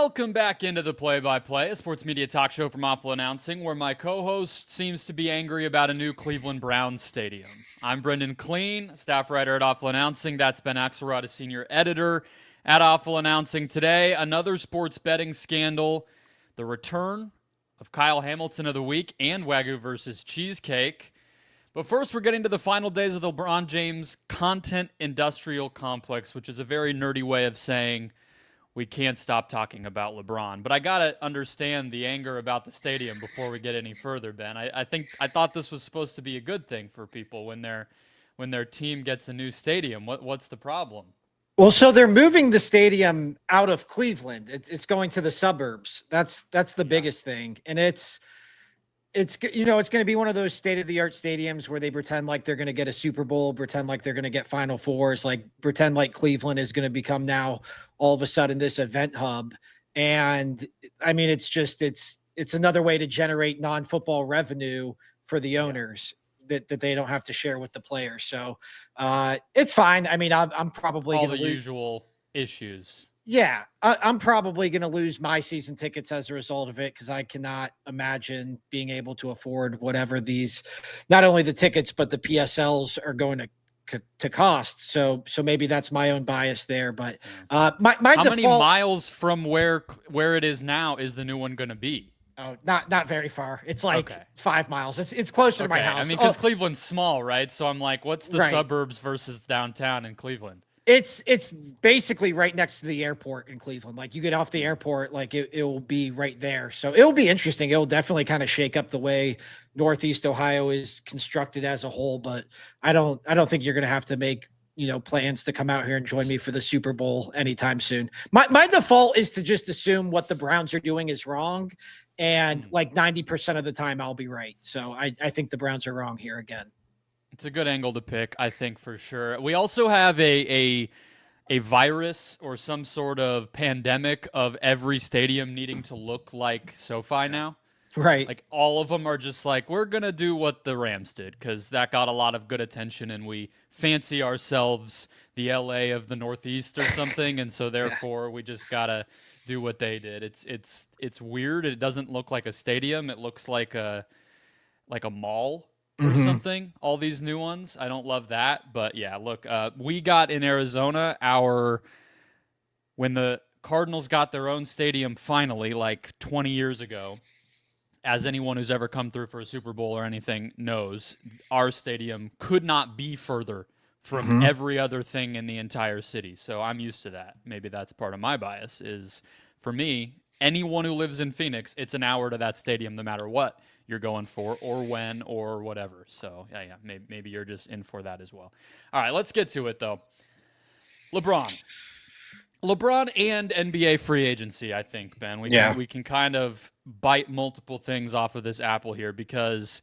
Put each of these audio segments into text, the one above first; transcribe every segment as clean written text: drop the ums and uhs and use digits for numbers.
Welcome back into the Play-by-Play, a sports media talk show from Awful Announcing, where my co-host seems to be angry about a new Cleveland Browns stadium. I'm Brendan Clean, staff writer at Awful Announcing. That's Ben Axelrod, a senior editor at Awful Announcing. Today, another sports betting scandal, the return of Kyle Hamilton of the week, and Wagyu versus Cheesesteak. But first, we're getting to the final days of the LeBron James Content Industrial Complex, which is a very nerdy way of saying we can't stop talking about LeBron. But I got to understand the anger about the stadium before we get any further, Ben. I thought this was supposed to be a good thing for people when their team gets a new stadium. What's the problem? Well, so they're moving the stadium out of Cleveland. It's going to the suburbs. That's the biggest thing. And it's going to be one of those state-of-the-art stadiums where they pretend like they're going to get a Super Bowl, pretend like they're going to get Final Fours, like pretend like Cleveland is going to become now all of a sudden this event hub. And I mean, it's another way to generate non-football revenue for the owners that they don't have to share with the players. So it's fine. I mean, I'm probably all the usual issues. Yeah, I'm probably going to lose my season tickets as a result of it because I cannot imagine being able to afford whatever these, not only the tickets, but the PSLs are going to cost. So maybe that's my own bias there. But my How default, many miles from where it is now is the new one going to be? Oh, not very far. It's like 5 miles. It's closer to my house. I mean, because Cleveland's small, right? So I'm like, what's the suburbs versus downtown in Cleveland? It's basically right next to the airport in Cleveland. Like you get off the airport, like it will be right there. So it'll be interesting. It'll definitely kind of shake up the way Northeast Ohio is constructed as a whole. But I don't think you're going to have to make, plans to come out here and join me for the Super Bowl anytime soon. My default is to just assume what the Browns are doing is wrong. And like 90% of the time I'll be right. So I think the Browns are wrong here again. It's a good angle to pick, I think, for sure. We also have a virus or some sort of pandemic of every stadium needing to look like SoFi now. Right. Like all of them are just like, we're going to do what the Rams did because that got a lot of good attention and we fancy ourselves the LA of the Northeast or something. And so therefore we just got to do what they did. It's weird. It doesn't look like a stadium. It looks like a mall or something, all these new ones. I don't love that. But yeah, look, we got in Arizona when the Cardinals got their own stadium finally, like 20 years ago, as anyone who's ever come through for a Super Bowl or anything knows, our stadium could not be further from every other thing in the entire city. So I'm used to that. Maybe that's part of my bias is, for me, anyone who lives in Phoenix, it's an hour to that stadium no matter what you're going for or when or whatever. So, yeah, maybe you're just in for that as well. All right, let's get to it, though. LeBron and NBA free agency, I think, Ben. We can kind of bite multiple things off of this apple here because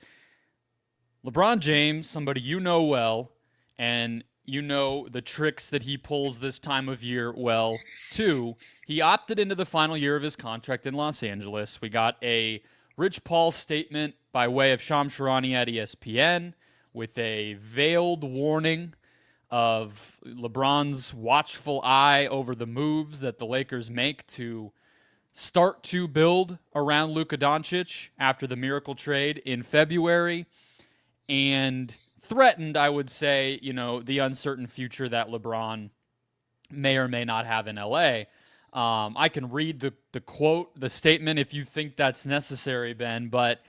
LeBron James, somebody you know well, and you know the tricks that he pulls this time of year well, too. He opted into the final year of his contract in Los Angeles. We got a Rich Paul statement by way of Shams Charania at ESPN with a veiled warning of LeBron's watchful eye over the moves that the Lakers make to start to build around Luka Doncic after the miracle trade in February, and threatened, I would say, the uncertain future that LeBron may or may not have in LA. I can read the quote, the statement, if you think that's necessary, Ben, but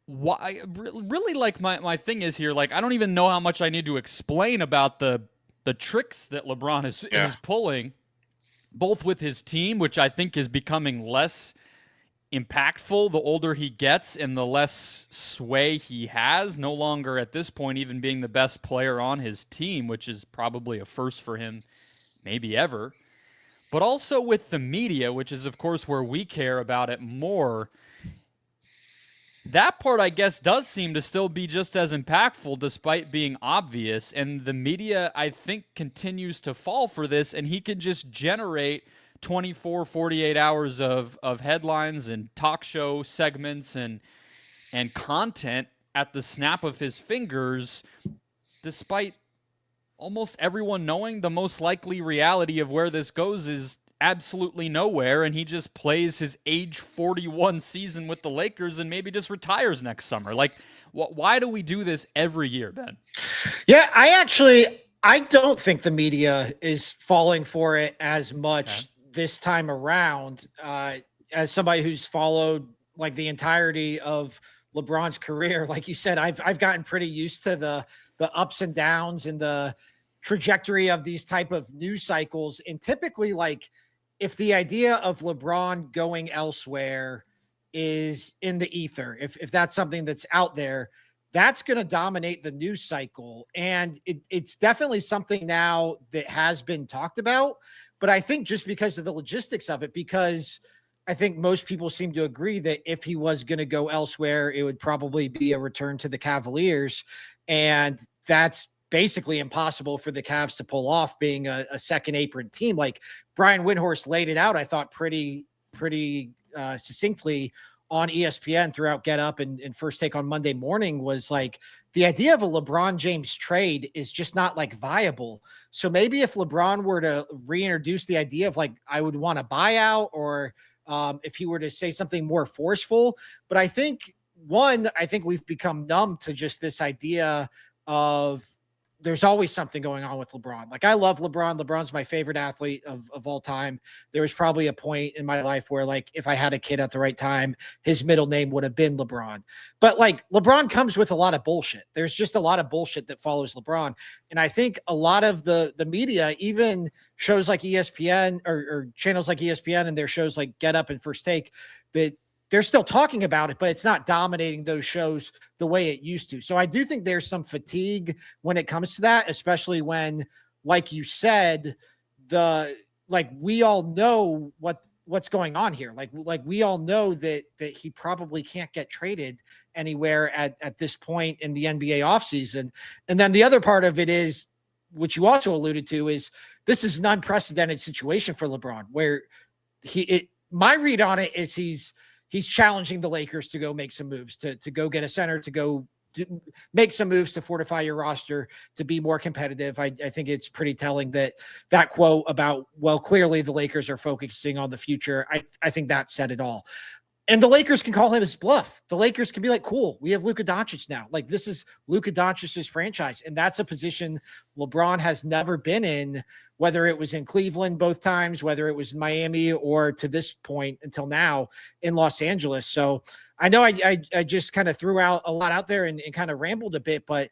why really, like, my thing is here, like, I don't even know how much I need to explain about the tricks that LeBron is pulling, both with his team, which I think is becoming less impactful the older he gets and the less sway he has, no longer at this point even being the best player on his team, which is probably a first for him, maybe ever, but also with the media, which is, of course, where we care about it more. That part, I guess, does seem to still be just as impactful despite being obvious, and the media, I think, continues to fall for this, and he can just generate 24, 48 hours of headlines and talk show segments and content at the snap of his fingers, despite almost everyone knowing the most likely reality of where this goes is absolutely nowhere, and he just plays his age 41 season with the Lakers and maybe just retires next summer. Like, why do we do this every year, Ben? Yeah, I don't think the media is falling for it as much this time around. As somebody who's followed like the entirety of LeBron's career, like you said, I've gotten pretty used to the ups and downs and the trajectory of these type of news cycles. And typically, like if the idea of LeBron going elsewhere is in the ether, if that's something that's out there, that's going to dominate the news cycle. And it's definitely something now that has been talked about. But I think just because of the logistics of it, because I think most people seem to agree that if he was going to go elsewhere, it would probably be a return to the Cavaliers. And that's basically impossible for the Cavs to pull off, being a second apron team. Like Brian Windhorst laid it out, I thought pretty succinctly on ESPN throughout Get Up and First Take on Monday morning, was like the idea of a LeBron James trade is just not like viable. So maybe if LeBron were to reintroduce the idea of like, I would want a buyout, or if he were to say something more forceful, but I think we've become numb to just this idea of there's always something going on with LeBron. Like I love LeBron. LeBron's my favorite athlete of all time. There was probably a point in my life where like, if I had a kid at the right time, his middle name would have been LeBron. But like LeBron comes with a lot of bullshit. There's just a lot of bullshit that follows LeBron. And I think a lot of the media, even shows like ESPN or channels like ESPN and their shows like Get Up and First Take, that they're still talking about it, but it's not dominating those shows the way it used to. So I do think there's some fatigue when it comes to that, especially when, like you said, we all know what's going on here. Like we all know that he probably can't get traded anywhere at this point in the NBA offseason. And then the other part of it is, which you also alluded to, is this is an unprecedented situation for LeBron, where my read on it is he's challenging the Lakers to go make some moves, to go get a center, to go make some moves to fortify your roster, to be more competitive. I think it's pretty telling that quote about, well, clearly the Lakers are focusing on the future. I think that said it all. And the Lakers can call him his bluff. The Lakers can be like, cool, we have Luka Doncic now. Like, this is Luka Doncic's franchise. And that's a position LeBron has never been in, whether it was in Cleveland both times, whether it was in Miami, or to this point until now in Los Angeles. So I know I just kind of threw out a lot out there and kind of rambled a bit, but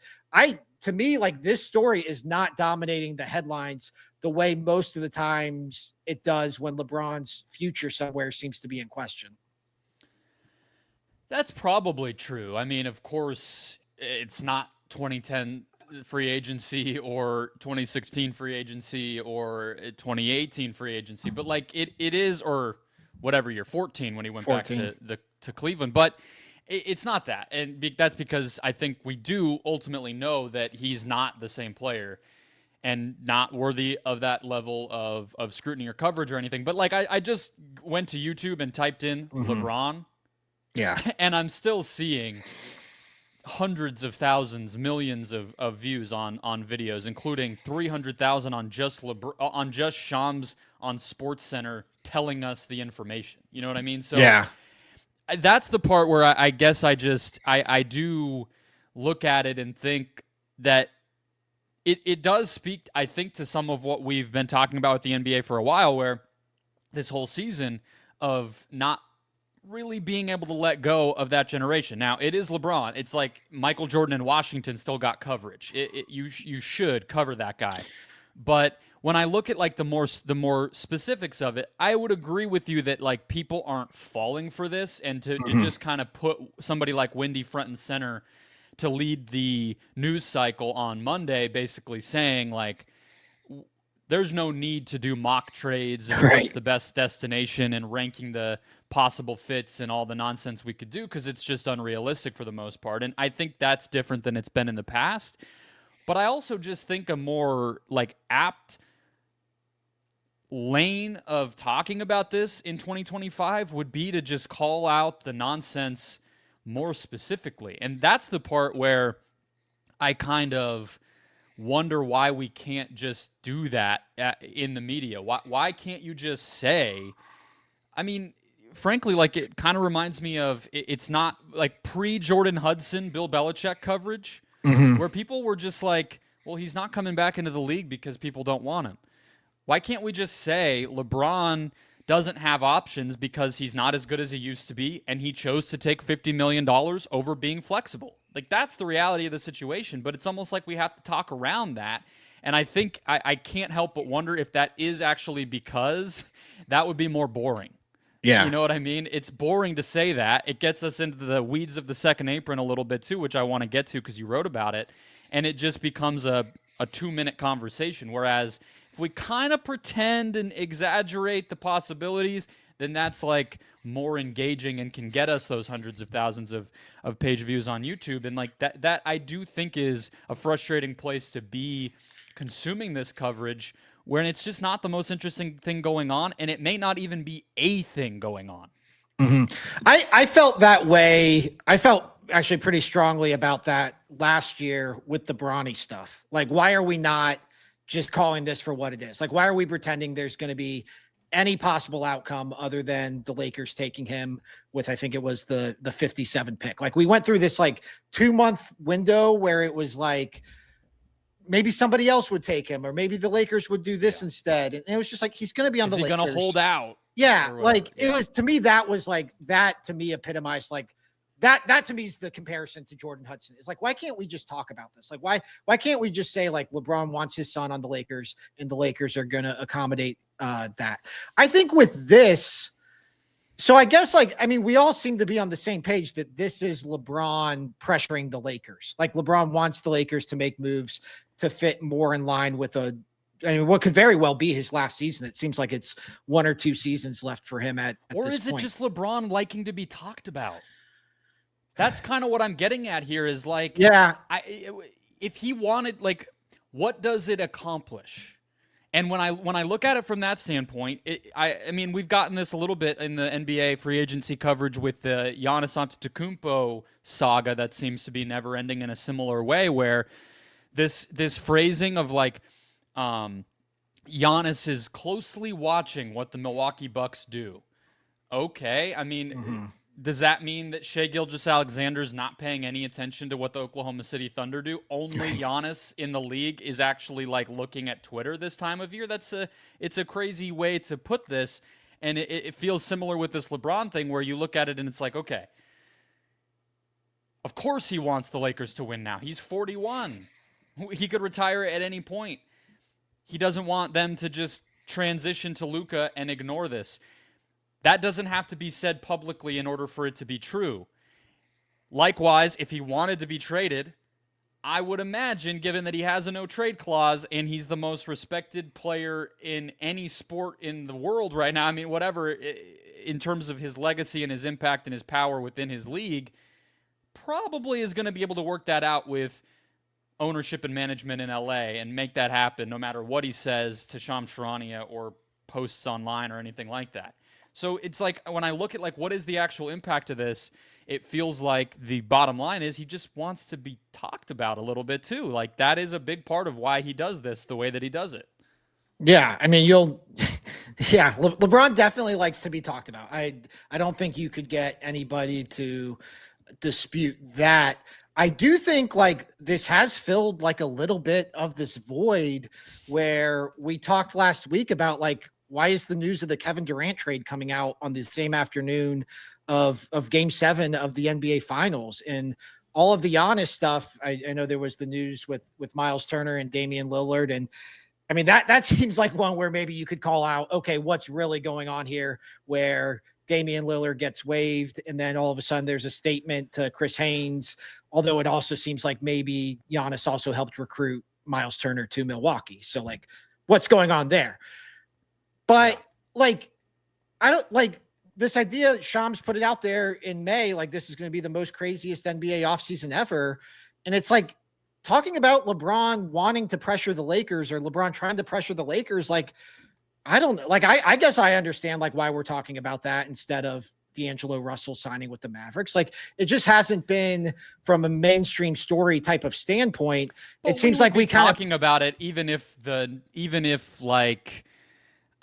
to me, like, this story is not dominating the headlines the way most of the times it does when LeBron's future somewhere seems to be in question. That's probably true. I mean, of course, it's not 2010 free agency or 2016 free agency or 2018 free agency, but like it is, or whatever year, 14 when he went 14. Back to Cleveland. But it's not that, and that's because I think we do ultimately know that he's not the same player and not worthy of that level of scrutiny or coverage or anything. But like I just went to YouTube and typed in LeBron. Yeah. And I'm still seeing hundreds of thousands, millions of views on videos, including 300,000 on just Shams on SportsCenter telling us the information. You know what I mean? So yeah, that's the part where I guess I do look at it and think that it does speak, I think, to some of what we've been talking about with the NBA for a while, where this whole season of not really being able to let go of that generation. Now, it is LeBron. It's like Michael Jordan in Washington still got coverage. You should cover that guy. But when I look at like the more specifics of it, I would agree with you that like people aren't falling for this, and to just kind of put somebody like Wendy front and center to lead the news cycle on Monday, basically saying like, there's no need to do mock trades and what's the best destination and ranking the possible fits and all the nonsense we could do, because it's just unrealistic for the most part. And I think that's different than it's been in the past. But I also just think a more like apt lane of talking about this in 2025 would be to just call out the nonsense more specifically. And that's the part where I kind of wonder why we can't just do that in the media. Why can't you just say, I mean, frankly, like it kind of reminds me of it's not like pre-Jordan Hudson, Bill Belichick coverage, Mm-hmm. where people were just like, well, he's not coming back into the league because people don't want him. Why can't we just say LeBron doesn't have options because he's not as good as he used to be, and he chose to take $50 million over being flexible? Like, that's the reality of the situation, but it's almost like we have to talk around that. And I think I can't help but wonder if that is actually because that would be more boring. Yeah. You know what I mean? It's boring to say that. It gets us into the weeds of the second apron a little bit too, which I want to get to because you wrote about it. And it just becomes a 2-minute conversation. Whereas if we kind of pretend and exaggerate the possibilities, then that's like more engaging and can get us those hundreds of thousands of page views on YouTube. And like that I do think is a frustrating place to be consuming this coverage, when it's just not the most interesting thing going on, and it may not even be a thing going on. Mm-hmm. I felt that way. I felt actually pretty strongly about that last year with the Bronny stuff. Like, why are we not just calling this for what it is? Like, why are we pretending there's going to be any possible outcome other than the Lakers taking him with, I think it was the 57 pick. Like, we went through this like 2-month window where it was like, maybe somebody else would take him, or maybe the Lakers would do this instead. And it was just like, he's going to be on the Lakers. Is he going to hold out? Yeah. Like it was, to me, that was like, that to me epitomized like that to me is the comparison to Jordan Hudson. It's like, why can't we just talk about this? Like, why can't we just say like LeBron wants his son on the Lakers and the Lakers are going to accommodate that? I think with this, so I guess like, I mean, we all seem to be on the same page that this is LeBron pressuring the Lakers. Like LeBron wants the Lakers to make moves to fit more in line with what could very well be his last season. It seems like it's 1 or 2 seasons left for him at or this is it point. just LeBron liking to be talked about? That's kind of what I'm getting at here is like, yeah, if he wanted, like, what does it accomplish? And when I look at it from that standpoint, I mean, we've gotten this a little bit in the NBA free agency coverage with the Giannis Antetokounmpo saga that seems to be never ending in a similar way, where this phrasing of like, Giannis is closely watching what the Milwaukee Bucks do. Okay, I mean, does that mean that Shai Gilgeous-Alexander's not paying any attention to what the Oklahoma City Thunder do? Only Giannis in the league is actually like looking at Twitter this time of year. It's a crazy way to put this, and it feels similar with this LeBron thing where you look at it and it's like, okay, of course he wants the Lakers to win now. He's 41. He could retire at any point. He doesn't want them to just transition to Luka and ignore this. That doesn't have to be said publicly in order for it to be true. Likewise, if he wanted to be traded, I would imagine, given that he has a no-trade clause and he's the most respected player in any sport in the world right now, I mean, whatever, in terms of his legacy and his impact and his power within his league, probably is going to be able to work that out with ownership and management in LA and make that happen no matter what he says to Shams Charania or posts online or anything like that. So it's like, when I look at like what is the actual impact of this, it feels like the bottom line is he just wants to be talked about a little bit too. Like that is a big part of why he does this the way that he does it. Yeah, I mean, LeBron definitely likes to be talked about. I don't think you could get anybody to dispute that. I do think like this has filled like a little bit of this void where we talked last week about like, why is the news of the Kevin Durant trade coming out on the same afternoon of Game 7 of the NBA Finals? And all of the Giannis stuff, I know there was the news with Miles Turner and Damian Lillard. And I mean, that seems like one where maybe you could call out, okay, what's really going on here, where Damian Lillard gets waived and then all of a sudden there's a statement to Chris Haynes, although it also seems like maybe Giannis also helped recruit Miles Turner to Milwaukee. So like, what's going on there? But like, I don't like this idea. Shams put it out there in May, like this is going to be the most craziest NBA offseason ever. And it's like talking about LeBron wanting to pressure the Lakers or LeBron trying to pressure the Lakers. Like, I don't know. Like, I guess I understand like why we're talking about that instead of D'Angelo Russell signing with the Mavericks. Like it just hasn't been from a mainstream story type of standpoint. But it seems like we kind of talking about it, even if like,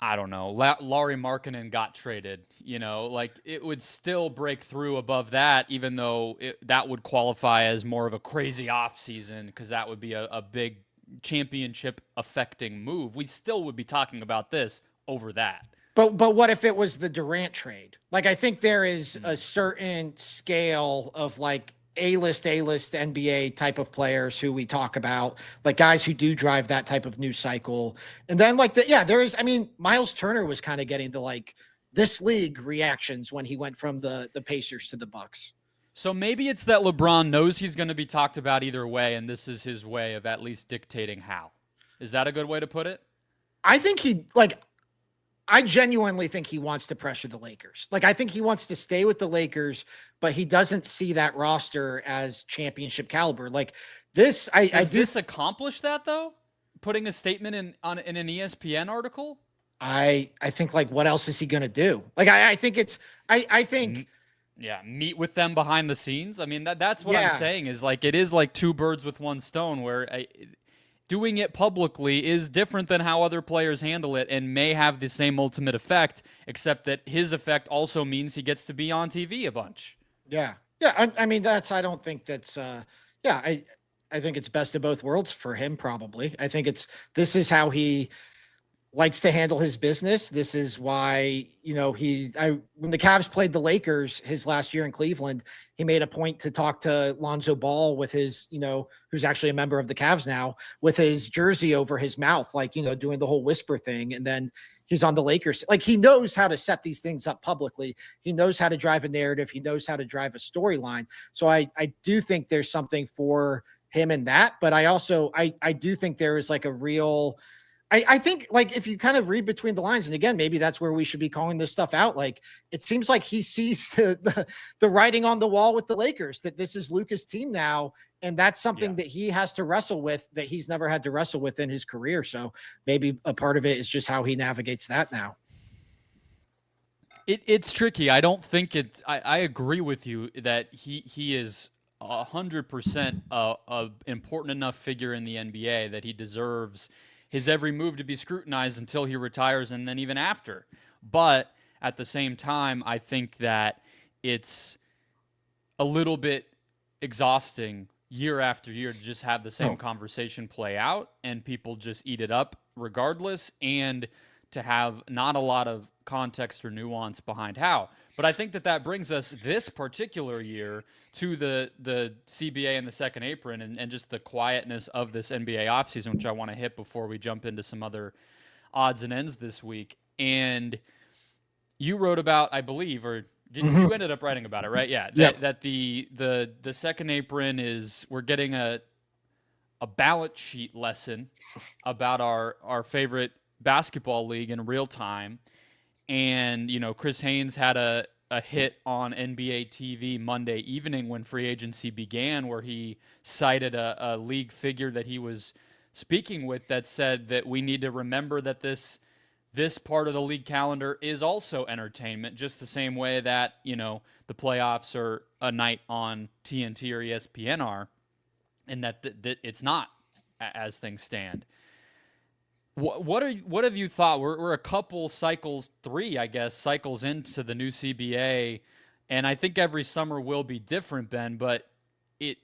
I don't know, Lauri Markkanen got traded, like it would still break through above that, even though that would qualify as more of a crazy offseason because that would be a big championship affecting move. We still would be talking about this over that. But what if it was the Durant trade? Like, I think there is a certain scale of like A-list NBA type of players who we talk about, like guys who do drive that type of news cycle. And then like there is, I mean, Miles Turner was kind of getting the like this league reactions when he went from the Pacers to the Bucks. So maybe it's that LeBron knows he's going to be talked about either way, and this is his way of at least dictating how. Is that a good way to put it? I think I genuinely think he wants to pressure the Lakers. Like, I think he wants to stay with the Lakers, but he doesn't see that roster as championship caliber. Like this, Does this accomplish that though? Putting a statement in an ESPN article? I think like, what else is he going to do? Like, I think meet with them behind the scenes. I mean, that's what I'm saying is like, it is like two birds with one stone where doing it publicly is different than how other players handle it and may have the same ultimate effect, except that his effect also means he gets to be on TV a bunch. Yeah. Yeah. I mean, I don't think that's, I think it's best of both worlds for him. Probably. I think this is how he likes to handle his business. This is why, when the Cavs played the Lakers his last year in Cleveland, he made a point to talk to Lonzo Ball with his, who's actually a member of the Cavs now, with his jersey over his mouth, like, doing the whole whisper thing. And then he's on the Lakers. Like, he knows how to set these things up publicly. He knows how to drive a narrative. He knows how to drive a storyline. So I do think there's something for him in that, but I also, I do think there is like a real, I think like if you kind of read between the lines, and again, maybe that's where we should be calling this stuff out. Like, it seems like he sees the writing on the wall with the Lakers, that this is Luka's team now. And that's something that he has to wrestle with, that he's never had to wrestle with in his career. So maybe a part of it is just how he navigates that now. It's tricky. I don't think I agree with you that he is 100% a important enough figure in the NBA that he deserves his every move to be scrutinized until he retires and then even after. But at the same time, I think that it's a little bit exhausting year after year to just have the same conversation play out and people just eat it up regardless, and to have not a lot of context or nuance behind how. But I think that brings us this particular year to the CBA and the second apron and just the quietness of this NBA offseason, which I want to hit before we jump into some other odds and ends this week. And you wrote about, I believe, or you ended up writing about it, right? Yeah. That the second apron is, we're getting a balance sheet lesson about our favorite basketball league in real time. And, Chris Haynes had a hit on NBA TV Monday evening when free agency began, where he cited a league figure that he was speaking with that said that we need to remember that this part of the league calendar is also entertainment, just the same way that, the playoffs are a night on TNT or ESPN are, and that it's not as things stand. What have you thought? We're a couple cycles, 3, I guess, cycles into the new CBA, and I think every summer will be different, Ben, but it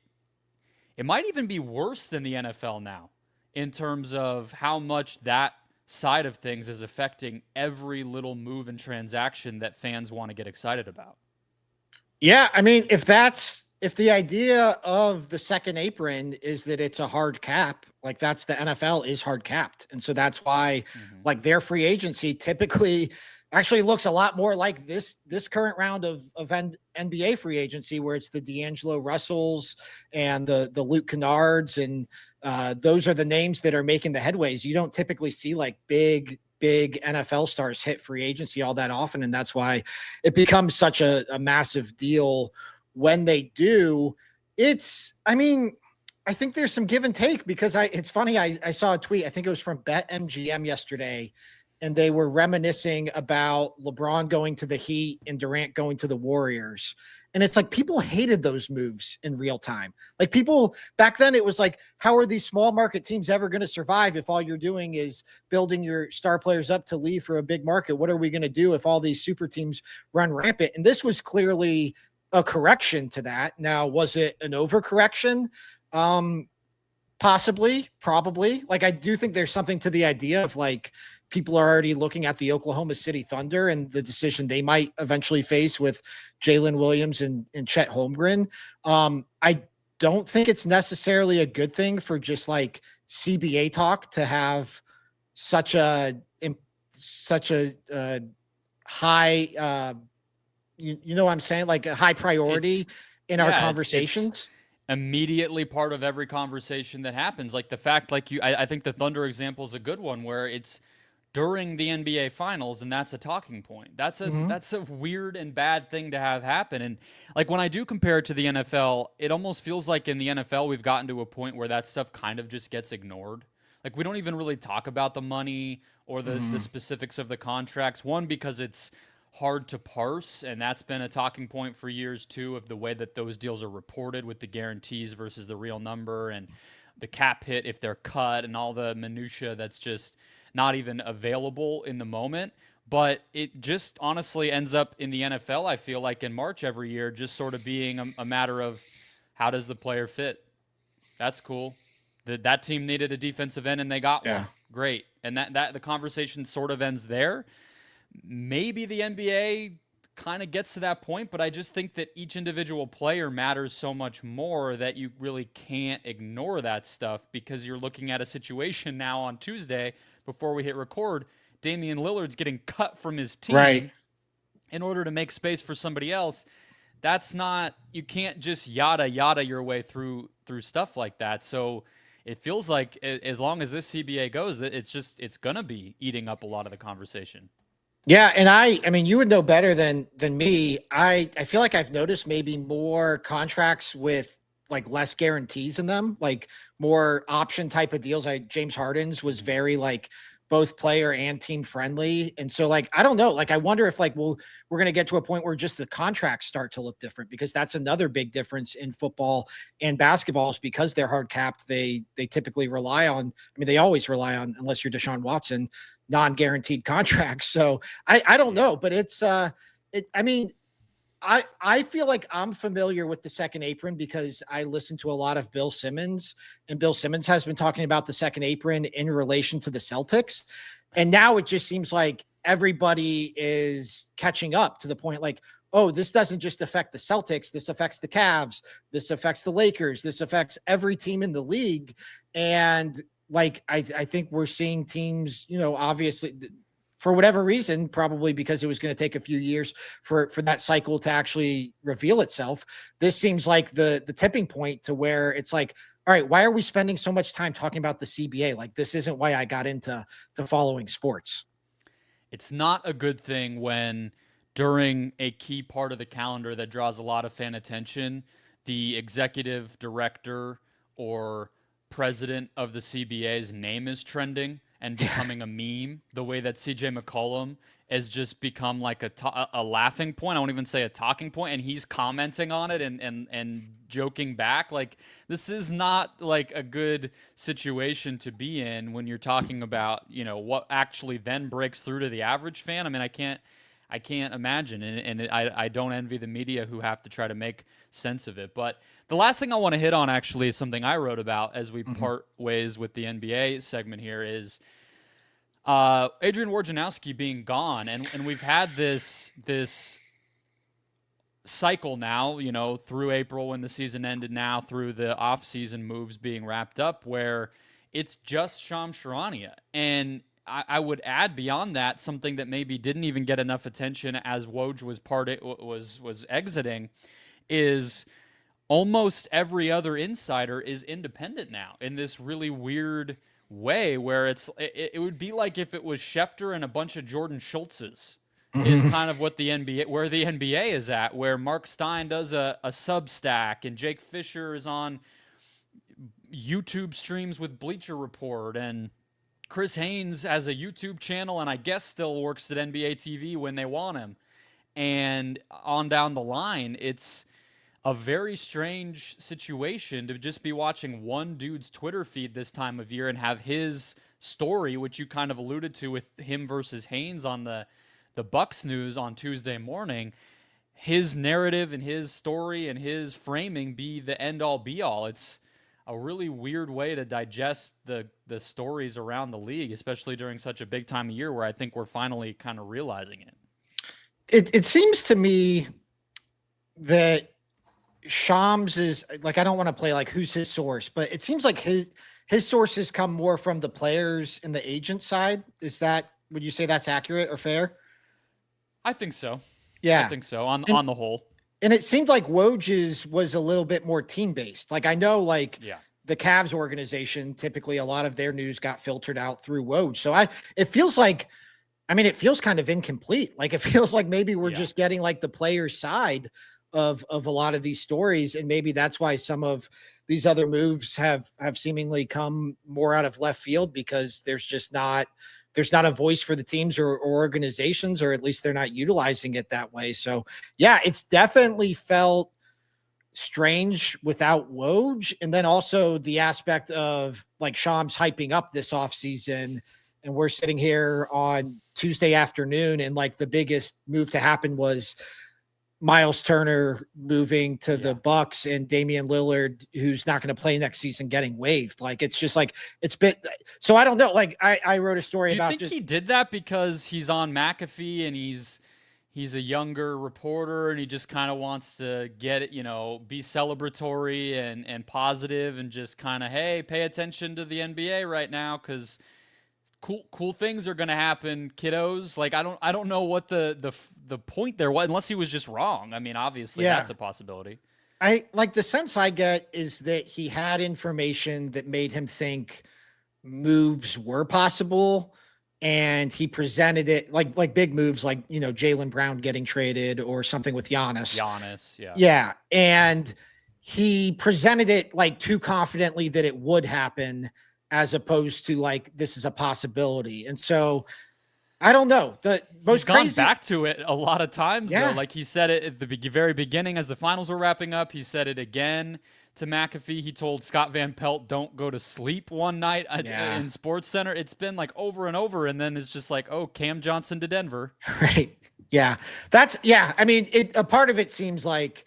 might even be worse than the NFL now in terms of how much that side of things is affecting every little move and transaction that fans want to get excited about. Yeah, I mean, if the idea of the second apron is that it's a hard cap, like that's the NFL is hard capped. And so that's why like their free agency typically actually looks a lot more like this current round of NBA free agency, where it's the D'Angelo Russells and the Luke Kennards. And those are the names that are making the headways. You don't typically see like big NFL stars hit free agency all that often. And that's why it becomes such a massive deal when they do. I think there's some give and take, because it's funny. I saw a tweet, I think it was from BetMGM yesterday, and they were reminiscing about LeBron going to the Heat and Durant going to the Warriors. And it's like people hated those moves in real time. Like people back then, it was like, how are these small market teams ever going to survive if all you're doing is building your star players up to leave for a big market? What are we going to do if all these super teams run rampant? And this was clearly a correction to that. Now, was it an overcorrection? Possibly, probably. Like, I do think there's something to the idea of like people are already looking at the Oklahoma City Thunder and the decision they might eventually face with Jalen Williams and Chet Holmgren. I don't think it's necessarily a good thing for just like CBA talk to have such a high, you know what I'm saying? Like a high priority in our conversations. It's immediately part of every conversation that happens. Like the fact, like I think the Thunder example is a good one where it's during the NBA finals and that's a talking point. That's a weird and bad thing to have happen. And like when I do compare it to the NFL, it almost feels like in the NFL, we've gotten to a point where that stuff kind of just gets ignored. Like we don't even really talk about the money or the specifics of the contracts. One, because it's hard to parse, and that's been a talking point for years too, of the way that those deals are reported with the guarantees versus the real number and the cap hit if they're cut and all the minutia that's just not even available in the moment. But it just honestly ends up in the NFL, I feel like in March every year, just sort of being a matter of how does the player fit? That's cool. That team needed a defensive end and they got one. Great. And that the conversation sort of ends there. Maybe the NBA kind of gets to that point, but I just think that each individual player matters so much more that you really can't ignore that stuff, because you're looking at a situation now on Tuesday before we hit record. Damian Lillard's getting cut from his team in order to make space for somebody else. That's not, you can't just yada your way through stuff like that. So it feels like as long as this CBA goes, it's going to be eating up a lot of the conversation. Yeah, and I mean, you would know better than me. I feel like I've noticed maybe more contracts with like less guarantees in them, like more option type of deals. James Harden's was very like both player and team friendly. And so like, I don't know, like, I wonder if like, we're going to get to a point where just the contracts start to look different, because that's another big difference in football and basketball is because they're hard capped. They typically rely on, I mean, they always rely on, unless you're Deshaun Watson, non-guaranteed contracts. So I don't know, but I mean, I feel like I'm familiar with the second apron because I listen to a lot of Bill Simmons, and Bill Simmons has been talking about the second apron in relation to the Celtics. And now it just seems like everybody is catching up to the point like, oh, this doesn't just affect the Celtics. This affects the Cavs. This affects the Lakers. This affects every team in the league. And like, I think we're seeing teams, you know, obviously for whatever reason, probably because it was going to take a few years for that cycle to actually reveal itself. This seems like the tipping point to where it's like, all right, why are we spending so much time talking about the CBA? Like, this isn't why I got into following sports. It's not a good thing when during a key part of the calendar that draws a lot of fan attention, the executive director or president of the CBA's name is trending and becoming a meme, the way that CJ McCollum has just become like a laughing point. I won't even say a talking point, and he's commenting on it and joking back. Like, this is not like a good situation to be in when you're talking about, you know, what actually then breaks through to the average fan. I mean, I can't imagine, and I don't envy the media who have to try to make sense of it. But the last thing I want to hit on actually is something I wrote about as we part ways with the NBA segment here is Adrian Wojnarowski being gone, and we've had this cycle now, you know, through April when the season ended, now through the off-season moves being wrapped up, where it's just Shams Charania. And I would add beyond that something that maybe didn't even get enough attention as Woj was exiting, is almost every other insider is independent now in this really weird way where it would be like if it was Schefter and a bunch of Jordan Schultzes is kind of what the NBA is at, where Mark Stein does a Substack and Jake Fisher is on YouTube streams with Bleacher Report, and Chris Haynes has a YouTube channel and I guess still works at NBA TV when they want him. And on down the line, it's a very strange situation to just be watching one dude's Twitter feed this time of year and have his story, which you kind of alluded to with him versus Haynes on the Bucks news on Tuesday morning, his narrative and his story and his framing be the end all be all. It's a really weird way to digest the stories around the league, especially during such a big time of year where I think we're finally kind of realizing it. It seems to me that Shams is like, I don't want to play like who's his source, but it seems like his sources come more from the players and the agent side. Would you say that's accurate or fair? I think so. Yeah. I think so on the whole. And it seemed like Woj's was a little bit more team based. Like I know the Cavs organization, typically a lot of their news got filtered out through Woj. So it feels kind of incomplete. Like it feels like maybe we're just getting like the player's side of a lot of these stories. And maybe that's why some of these other moves have seemingly come more out of left field, because there's not a voice for the teams or organizations, or at least they're not utilizing it that way. So yeah, it's definitely felt strange without Woj. And then also the aspect of like Shams hyping up this offseason, and we're sitting here on Tuesday afternoon, and like the biggest move to happen was Miles Turner moving to the Bucks and Damian Lillard, who's not going to play next season, getting waived. Like, it's just like, it's been, so I don't know. Like I wrote a story about. Do you think he did that because he's on McAfee and he's a younger reporter and he just kind of wants to get it, be celebratory and positive and just kind of, hey, pay attention to the NBA right now, 'cause cool things are going to happen, kiddos. Like, I don't know what the point there was, unless he was just wrong. I mean, obviously that's a possibility. I like the sense I get is that he had information that made him think moves were possible, and he presented it like big moves, like, Jaylen Brown getting traded or something with Giannis. Yeah. And he presented it like too confidently that it would happen, as opposed to like, this is a possibility. And so I don't know. He's gone back to it a lot of times, though. Like he said it at the very beginning as the finals were wrapping up. He said it again to McAfee. He told Scott Van Pelt, don't go to sleep one night in Sports Center. It's been like over and over. And then it's just like, oh, Cam Johnson to Denver. Right. Yeah. I mean, a part of it seems like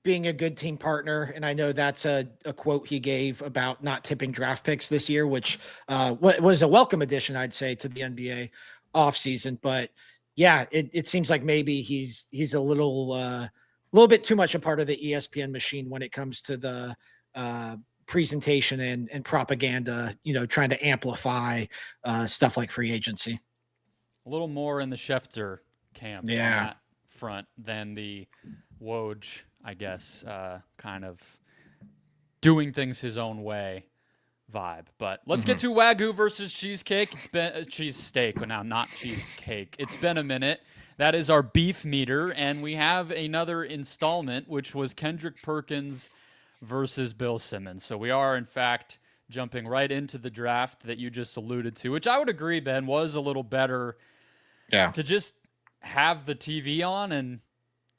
being a good team partner. And I know that's a quote he gave about not tipping draft picks this year, which was a welcome addition, I'd say, to the NBA offseason. But yeah, it seems like maybe he's a little bit too much a part of the ESPN machine when it comes to the presentation and propaganda, trying to amplify stuff like free agency. A little more in the Schefter camp on that front than the Woj, I guess, kind of doing things his own way vibe. But let's get to Wagyu versus Cheesecake. It's been cheesesteak now, not cheesecake. It's been a minute. That is our beef meter, and we have another installment, which was Kendrick Perkins versus Bill Simmons. So we are, in fact, jumping right into the draft that you just alluded to, which I would agree, Ben, was a little better to just have the TV on and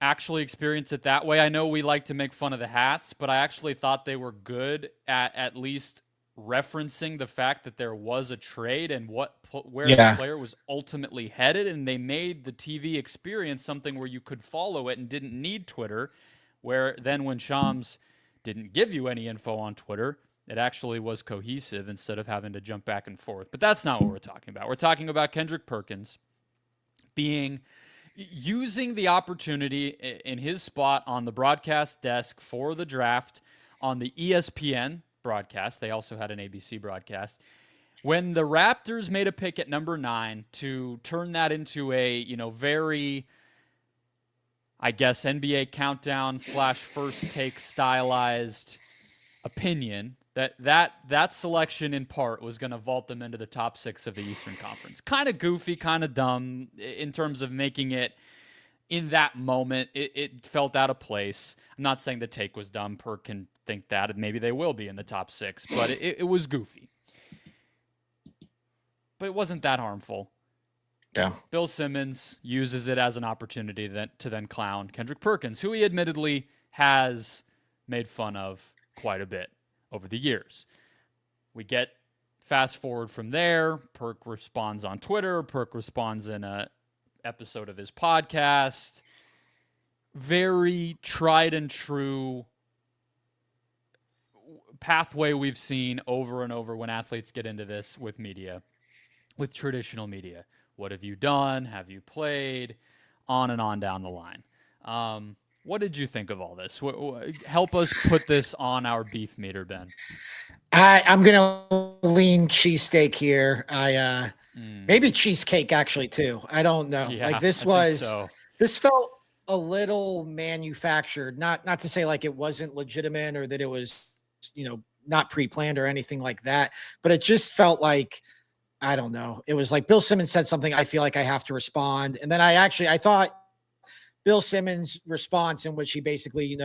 actually experience it that way. I know we like to make fun of the hats, but I actually thought they were good at least referencing the fact that there was a trade and where the player was ultimately headed, and they made the TV experience something where you could follow it and didn't need Twitter, where then when Shams didn't give you any info on Twitter, it actually was cohesive instead of having to jump back and forth. But that's not what we're talking about. We're talking about Kendrick Perkins using the opportunity in his spot on the broadcast desk for the draft on the ESPN broadcast. They also had an ABC broadcast. When the Raptors made a pick at number 9 to turn that into a, very, I guess, NBA countdown / first take stylized opinion, that selection in part was going to vault them into the top 6 of the Eastern Conference. Kind of goofy, kind of dumb in terms of making it in that moment. It felt out of place. I'm not saying the take was dumb. Perk can think that, and maybe they will be in the top 6, but it was goofy. but it wasn't that harmful. Yeah. Bill Simmons uses it as an opportunity to then clown Kendrick Perkins, who he admittedly has made fun of quite a bit over the years. We get fast forward from there. Perk responds on Twitter. Perk responds in a episode of his podcast. Very tried and true pathway we've seen over and over when athletes get into this with media, with traditional media. What have you done? Have you played? On and on down the line. What did you think of all this? Help us put this on our beef meter, Ben. I'm gonna lean cheesesteak here. Maybe cheesecake actually too. I don't know. Yeah, like this this felt a little manufactured. Not to say like it wasn't legitimate or that it was, not pre-planned or anything like that, but it just felt like, I don't know. It was like Bill Simmons said something. I feel like I have to respond. And then I thought Bill Simmons' response in which he basically,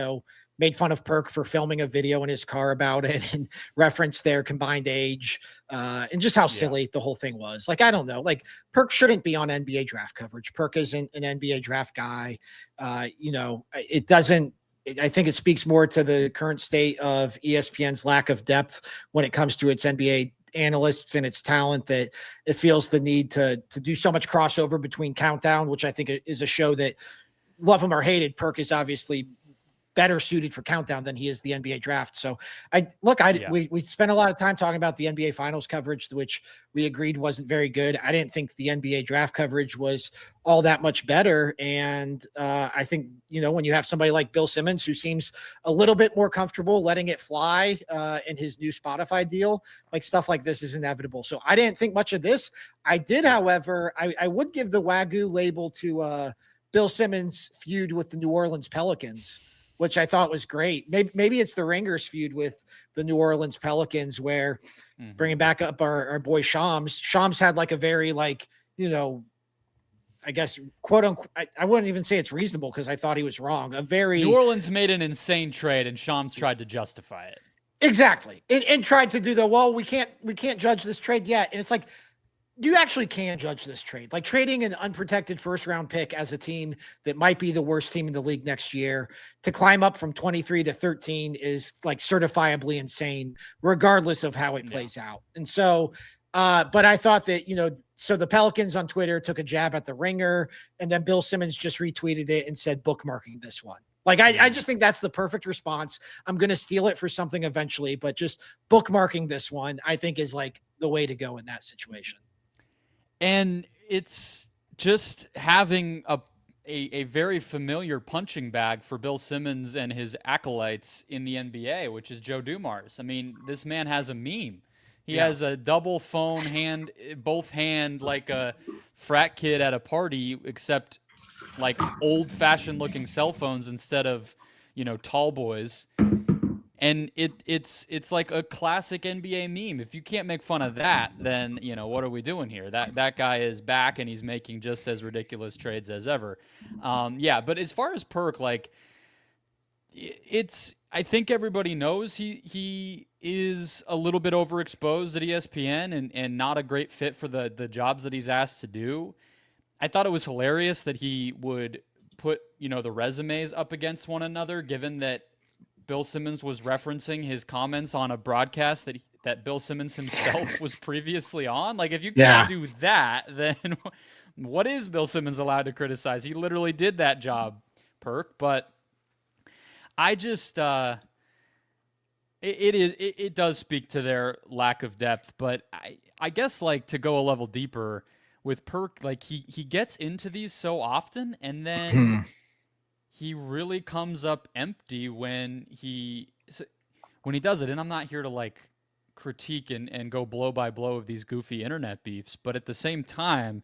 made fun of Perk for filming a video in his car about it and referenced their combined age and just how silly the whole thing was. Like, I don't know. Like, Perk shouldn't be on NBA draft coverage. Perk isn't an NBA draft guy. It doesn't. I think it speaks more to the current state of ESPN's lack of depth when it comes to its NBA analysts and its talent that it feels the need to do so much crossover between Countdown, which I think is a show that, love him or hated, Perk is obviously better suited for Countdown than he is the NBA draft. So we spent a lot of time talking about the NBA finals coverage, which we agreed wasn't very good. I didn't think the NBA draft coverage was all that much better. And I think, when you have somebody like Bill Simmons, who seems a little bit more comfortable letting it fly in his new Spotify deal, like stuff like this is inevitable. So I didn't think much of this. I did, however, I would give the Wagyu label to Bill Simmons' feud with the New Orleans Pelicans, which I thought was great. Maybe it's the Ringers feud with the New Orleans Pelicans, where bringing back up our boy Shams had like a very I guess quote unquote, I wouldn't even say it's reasonable because I thought he was wrong. New Orleans made an insane trade and Shams tried to justify it. Exactly. And tried to do we can't judge this trade yet. And it's like, you actually can judge this trade. Like trading an unprotected first round pick as a team that might be the worst team in the league next year to climb up from 23 to 13 is like certifiably insane, regardless of how it plays out. And so, but I thought that, so the Pelicans on Twitter took a jab at the Ringer, and then Bill Simmons just retweeted it and said, bookmarking this one. Like, I just think that's the perfect response. I'm going to steal it for something eventually, but just bookmarking this one, I think is like the way to go in that situation. And it's just having a very familiar punching bag for Bill Simmons and his acolytes in the NBA, which is Joe Dumars. I mean, this man has a meme. He has a double phone both hand, like a frat kid at a party, except like old-fashioned looking cell phones instead of, tall boys. And it's like a classic NBA meme. If you can't make fun of that, then what are we doing here? That guy is back and he's making just as ridiculous trades as ever. But as far as Perk, like I think everybody knows he is a little bit overexposed at ESPN and not a great fit for the jobs that he's asked to do. I thought it was hilarious that he would put the resumes up against one another, given that Bill Simmons was referencing his comments on a broadcast that Bill Simmons himself was previously on. Like, if you can't do that, then what is Bill Simmons allowed to criticize? He literally did that job, Perk. But I just it does speak to their lack of depth. But I guess, like, to go a level deeper with Perk, like he gets into these so often, and then he really comes up empty when he does it. And I'm not here to like critique and go blow by blow of these goofy internet beefs, but at the same time,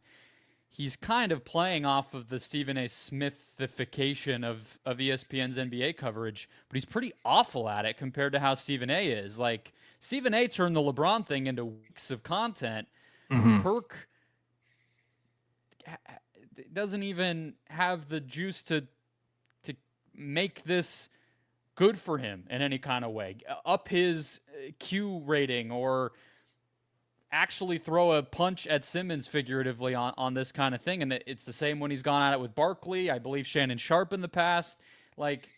he's kind of playing off of the Stephen A. Smithification of ESPN's NBA coverage, but he's pretty awful at it compared to how Stephen A. is. Like, Stephen A. turned the LeBron thing into weeks of content. Perk doesn't even have the juice to make this good for him in any kind of way, up his Q rating or actually throw a punch at Simmons figuratively on this kind of thing. And it's the same when he's gone at it with Barkley. I believe Shannon Sharp in the past. Like,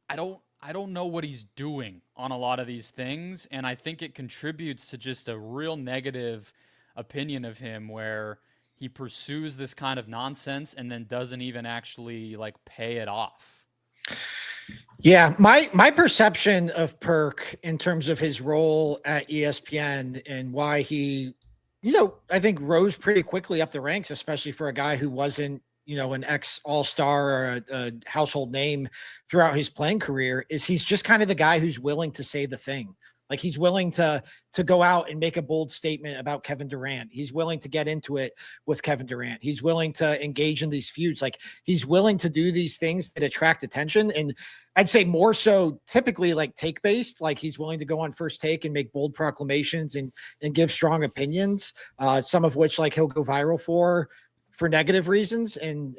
I don't know what he's doing on a lot of these things, and I think it contributes to just a real negative opinion of him where he pursues this kind of nonsense and then doesn't even actually like pay it off. Yeah, my perception of Perk in terms of his role at ESPN and why he, I think rose pretty quickly up the ranks, especially for a guy who wasn't, an ex all-star or a household name throughout his playing career, is he's just kind of the guy who's willing to say the thing. Like, he's willing to go out and make a bold statement about Kevin Durant. He's willing to get into it with Kevin Durant. He's willing to engage in these feuds. Like, he's willing to do these things that attract attention. And I'd say more so typically like take based, like he's willing to go on First Take and make bold proclamations and give strong opinions, some of which like he'll go viral for negative reasons. And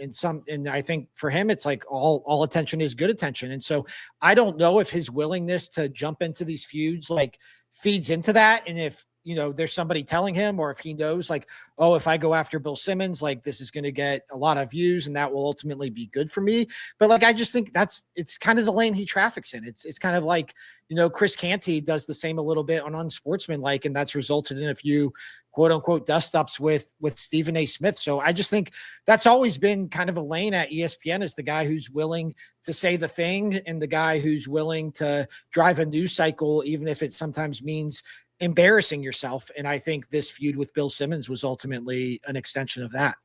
I think for him, it's like all attention is good attention. And so I don't know if his willingness to jump into these feuds like feeds into that. And if, there's somebody telling him, or if he knows like, oh, if I go after Bill Simmons, like this is going to get a lot of views and that will ultimately be good for me. But like, I just think it's kind of the lane he traffics in. It's kind of like, Chris Canty does the same a little bit on Unsportsmanlike, and that's resulted in a few quote unquote dust ups with Stephen A. Smith. So I just think that's always been kind of a lane at ESPN, is the guy who's willing to say the thing and the guy who's willing to drive a news cycle, even if it sometimes means embarrassing yourself. And I think this feud with Bill Simmons was ultimately an extension of that.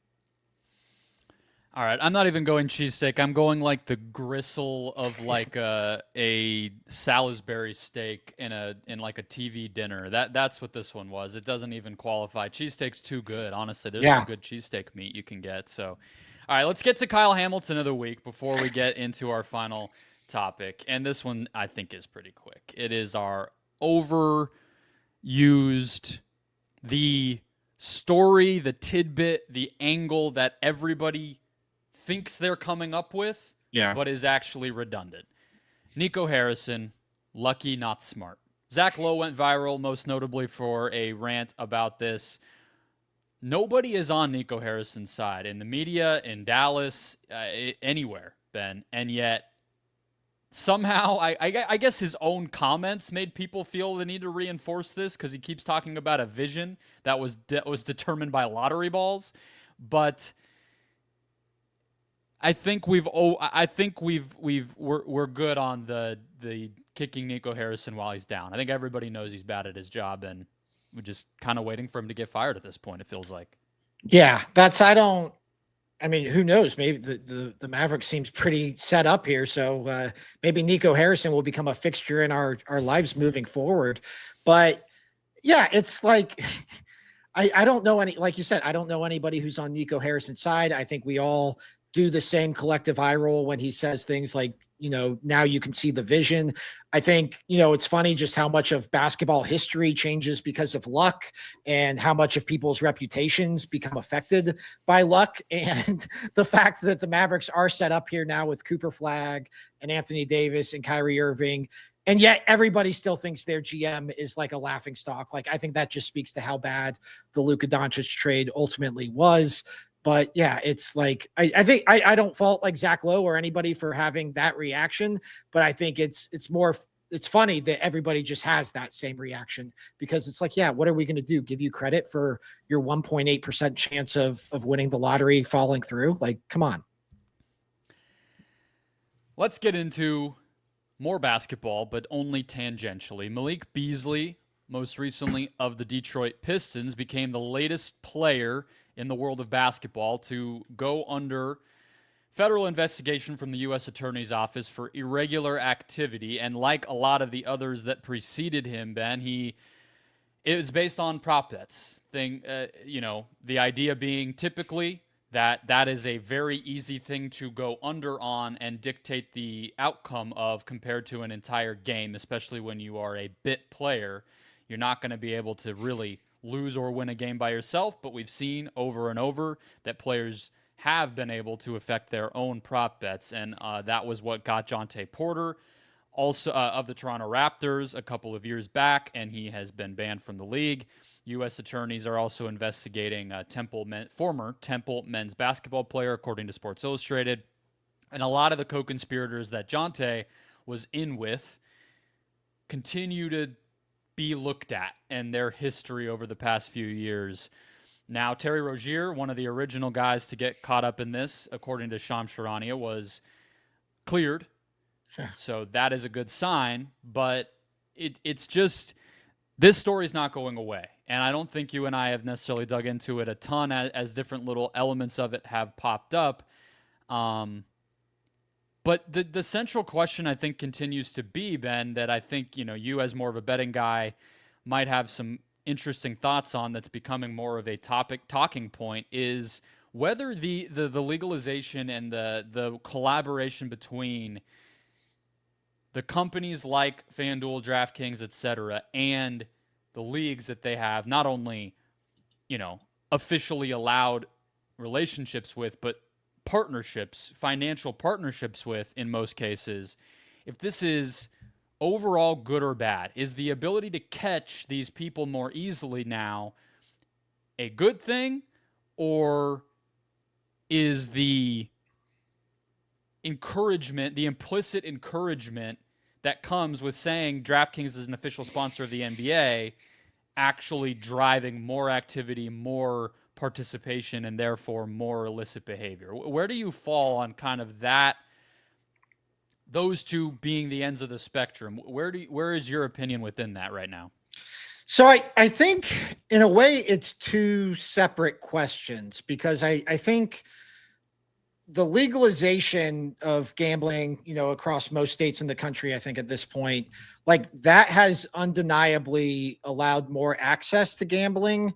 All right, I'm not even going cheesesteak. I'm going like the gristle of like a Salisbury steak in like a TV dinner. That's what this one was. It doesn't even qualify. Cheesesteak's too good, honestly. There's some good cheesesteak meat you can get. So, all right, let's get to Kyle Hamilton of the week before we get into our final topic. And this one I think is pretty quick. It is our overused, the story, the tidbit, the angle that everybody thinks they're coming up with, but is actually redundant. Nico Harrison, lucky, not smart. Zach Lowe went viral, most notably for a rant about this. Nobody is on Nico Harrison's side in the media, in Dallas, anywhere, Ben. And yet, somehow, I guess his own comments made people feel the need to reinforce this, because he keeps talking about a vision that was determined by lottery balls. But I think we're good on the kicking Nico Harrison while he's down. I think everybody knows he's bad at his job, and we're just kind of waiting for him to get fired at this point, it feels like. Yeah, who knows? Maybe the Mavericks seems pretty set up here. So maybe Nico Harrison will become a fixture in our lives moving forward. But yeah, it's like, I don't know like you said, I don't know anybody who's on Nico Harrison's side. I think we all do the same collective eye roll when he says things like, now you can see the vision. I think, it's funny just how much of basketball history changes because of luck, and how much of people's reputations become affected by luck. And the fact that the Mavericks are set up here now with Cooper Flagg and Anthony Davis and Kyrie Irving, and yet everybody still thinks their GM is like a laughing stock. Like, I think that just speaks to how bad the Luka Doncic trade ultimately was. But yeah, it's like, I think I don't fault like Zach Lowe or anybody for having that reaction, but I think it's funny that everybody just has that same reaction, because it's like, yeah, what are we going to do? Give you credit for your 1.8% chance of winning the lottery falling through? Like, come on. Let's get into more basketball, but only tangentially. Malik Beasley, most recently of the Detroit Pistons, became the latest player in the world of basketball to go under federal investigation from the U.S. Attorney's Office for irregular activity. And like a lot of the others that preceded him, Ben, it was based on prop bets. The idea being typically that is a very easy thing to go under on and dictate the outcome of, compared to an entire game, especially when you are a bit player. You're not going to be able to really lose or win a game by yourself, but we've seen over and over that players have been able to affect their own prop bets, and that was what got Jonte Porter, also of the Toronto Raptors, a couple of years back, and he has been banned from the league. U.S. attorneys are also investigating former Temple men's basketball player, according to Sports Illustrated. And a lot of the co-conspirators that Jonte was in with continue to be looked at and their history over the past few years. Now, Terry Rozier, one of the original guys to get caught up in this, according to Shams Charania, was cleared. Yeah. So that is a good sign, but it's just this story's not going away. And I don't think you and I have necessarily dug into it a ton as different little elements of it have popped up. But the central question, I think, continues to be, Ben, that I think, you as more of a betting guy might have some interesting thoughts on, that's becoming more of a talking point, is whether the legalization and the collaboration between the companies like FanDuel, DraftKings, et cetera, and the leagues that they have not only, officially allowed relationships with, but partnerships, financial partnerships with, in most cases, if this is overall good or bad. Is the ability to catch these people more easily now a good thing, or is the encouragement, the implicit encouragement that comes with saying DraftKings is an official sponsor of the NBA, actually driving more activity, more participation, and therefore more illicit behavior? Where do you fall on kind of that, those two being the ends of the spectrum? Where is your opinion within that right now? So I think in a way it's two separate questions, because I think the legalization of gambling, across most states in the country, I think at this point, like, that has undeniably allowed more access to gambling,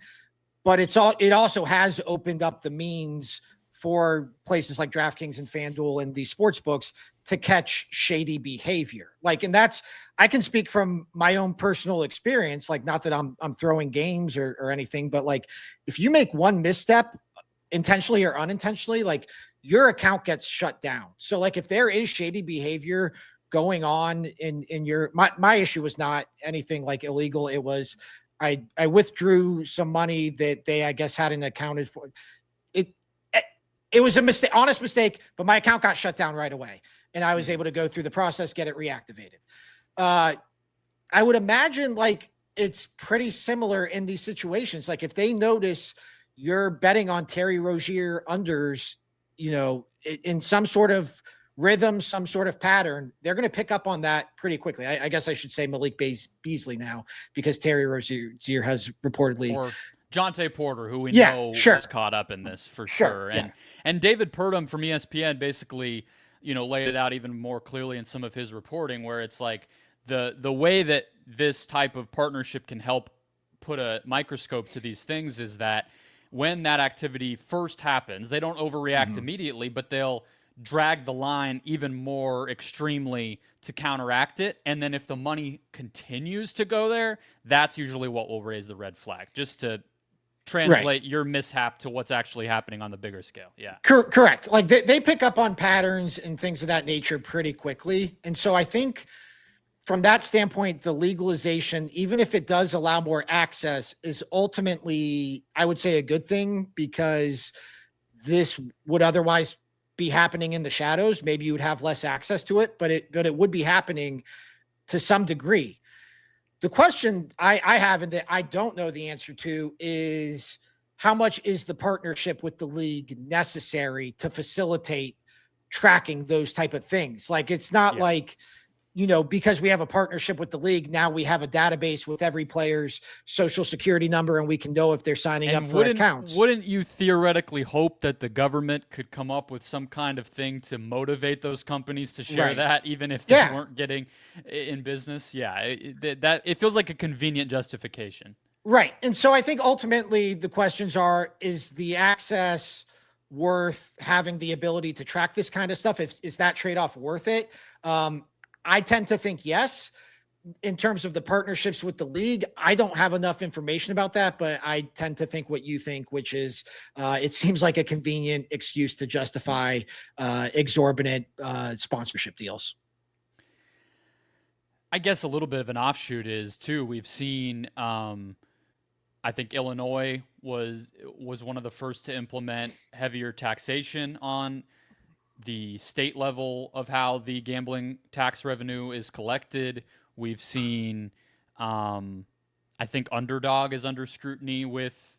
but it also has opened up the means for places like DraftKings and FanDuel and these sports books to catch shady behavior. Like, and I can speak from my own personal experience, like, not that I'm throwing games or anything, but like, if you make one misstep intentionally or unintentionally, like, your account gets shut down. So like, if there is shady behavior going on in my issue was not anything like illegal. It was, I withdrew some money that they, I guess, hadn't accounted for. It was a mistake, honest mistake, but my account got shut down right away. And I was able to go through the process, get it reactivated. I would imagine like it's pretty similar in these situations. Like, if they notice you're betting on Terry Rozier unders, in some sort of rhythm, some sort of pattern, they're going to pick up on that pretty quickly. I guess I should say Malik Beasley now, because Terry Rozier has reportedly, or Jonte Porter, who we know was caught up in this for sure. And David Purdom from ESPN basically, laid it out even more clearly in some of his reporting, where it's like the way that this type of partnership can help put a microscope to these things is that when that activity first happens, they don't overreact immediately, but they'll drag the line even more extremely to counteract it. And then if the money continues to go there, that's usually what will raise the red flag, just to translate your mishap to what's actually happening on the bigger scale. Yeah. Correct. Like, they pick up on patterns and things of that nature pretty quickly. And so I think from that standpoint, the legalization, even if it does allow more access, is ultimately, I would say, a good thing, because this would otherwise be happening in the shadows. Maybe you would have less access to it, but it would be happening to some degree. The question I have, and that I don't know the answer to, is how much is the partnership with the league necessary to facilitate tracking those type of things? Like, it's not like, because we have a partnership with the league, now we have a database with every player's social security number, and we can know if they're signing up for accounts. Wouldn't you theoretically hope that the government could come up with some kind of thing to motivate those companies to share that, even if they weren't getting in business? Yeah, it feels like a convenient justification. Right. And so I think ultimately the questions are, is the access worth having the ability to track this kind of stuff? Is that trade-off worth it? I tend to think yes. In terms of the partnerships with the league, I don't have enough information about that, but I tend to think what you think, which is it seems like a convenient excuse to justify exorbitant sponsorship deals. I guess a little bit of an offshoot is, too, we've seen I think Illinois was one of the first to implement heavier taxation on the state level of how the gambling tax revenue is collected. We've seen, I think Underdog is under scrutiny with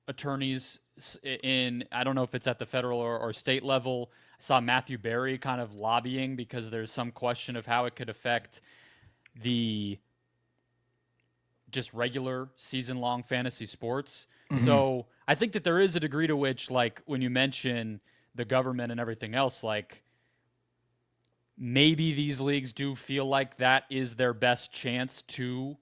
attorneys in, I don't know if it's at the federal or state level. I saw Matthew Berry kind of lobbying because there's some question of how it could affect the just regular season-long fantasy sports. So I think that there is a degree to which, like, when you mention the government and everything else, like, maybe these leagues do feel like that is their best chance to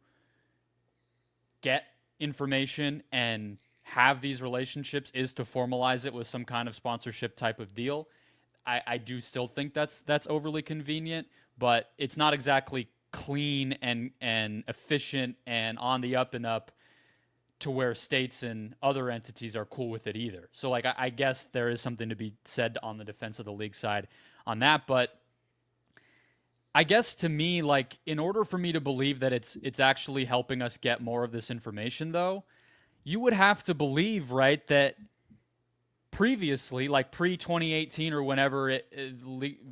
get information and have these relationships, is to formalize it with some kind of sponsorship type of deal. I do still think that's overly convenient, but it's not exactly clean and efficient and on the up and up to where states and other entities are cool with it either. So, like, I guess there is something to be said on the defense of the league side on that. But I guess to me, like, in order for me to believe that it's actually helping us get more of this information, though, you would have to believe, right, that previously, like pre-2018 or whenever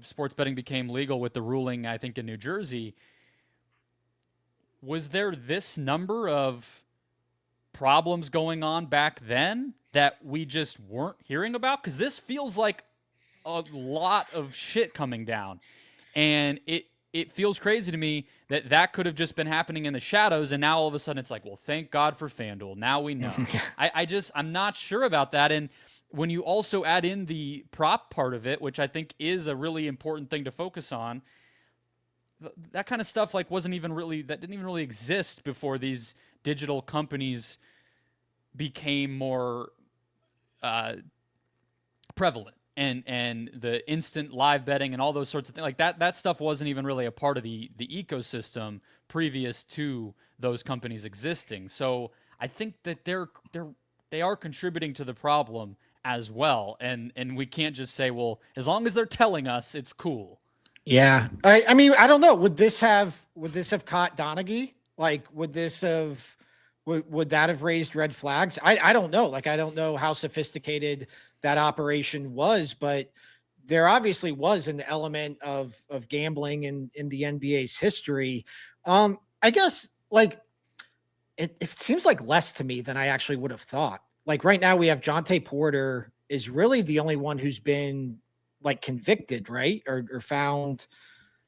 sports betting became legal with the ruling, I think, in New Jersey, was there this number of problems going on back then that we just weren't hearing about? Because this feels like a lot of shit coming down. And it feels crazy to me that could have just been happening in the shadows, and now all of a sudden it's like, well, thank God for FanDuel. Now we know. I'm not sure about that. And when you also add in the prop part of it, which I think is a really important thing to focus on, that kind of stuff that didn't even really exist before these digital companies became more prevalent. And the instant live betting and all those sorts of things, like that stuff wasn't even really a part of the ecosystem previous to those companies existing. So I think that they are contributing to the problem as well. And we can't just say, well, as long as they're telling us, it's cool. Yeah. I mean, I don't know. Would this have caught Donaghy? Like, would that have raised red flags? I don't know. Like, I don't know how sophisticated that operation was, but there obviously was an element of gambling in the NBA's history. I guess, like, it seems like less to me than I actually would have thought. Like, right now we have Jonte Porter is really the only one who's been, like, convicted, right? Or found.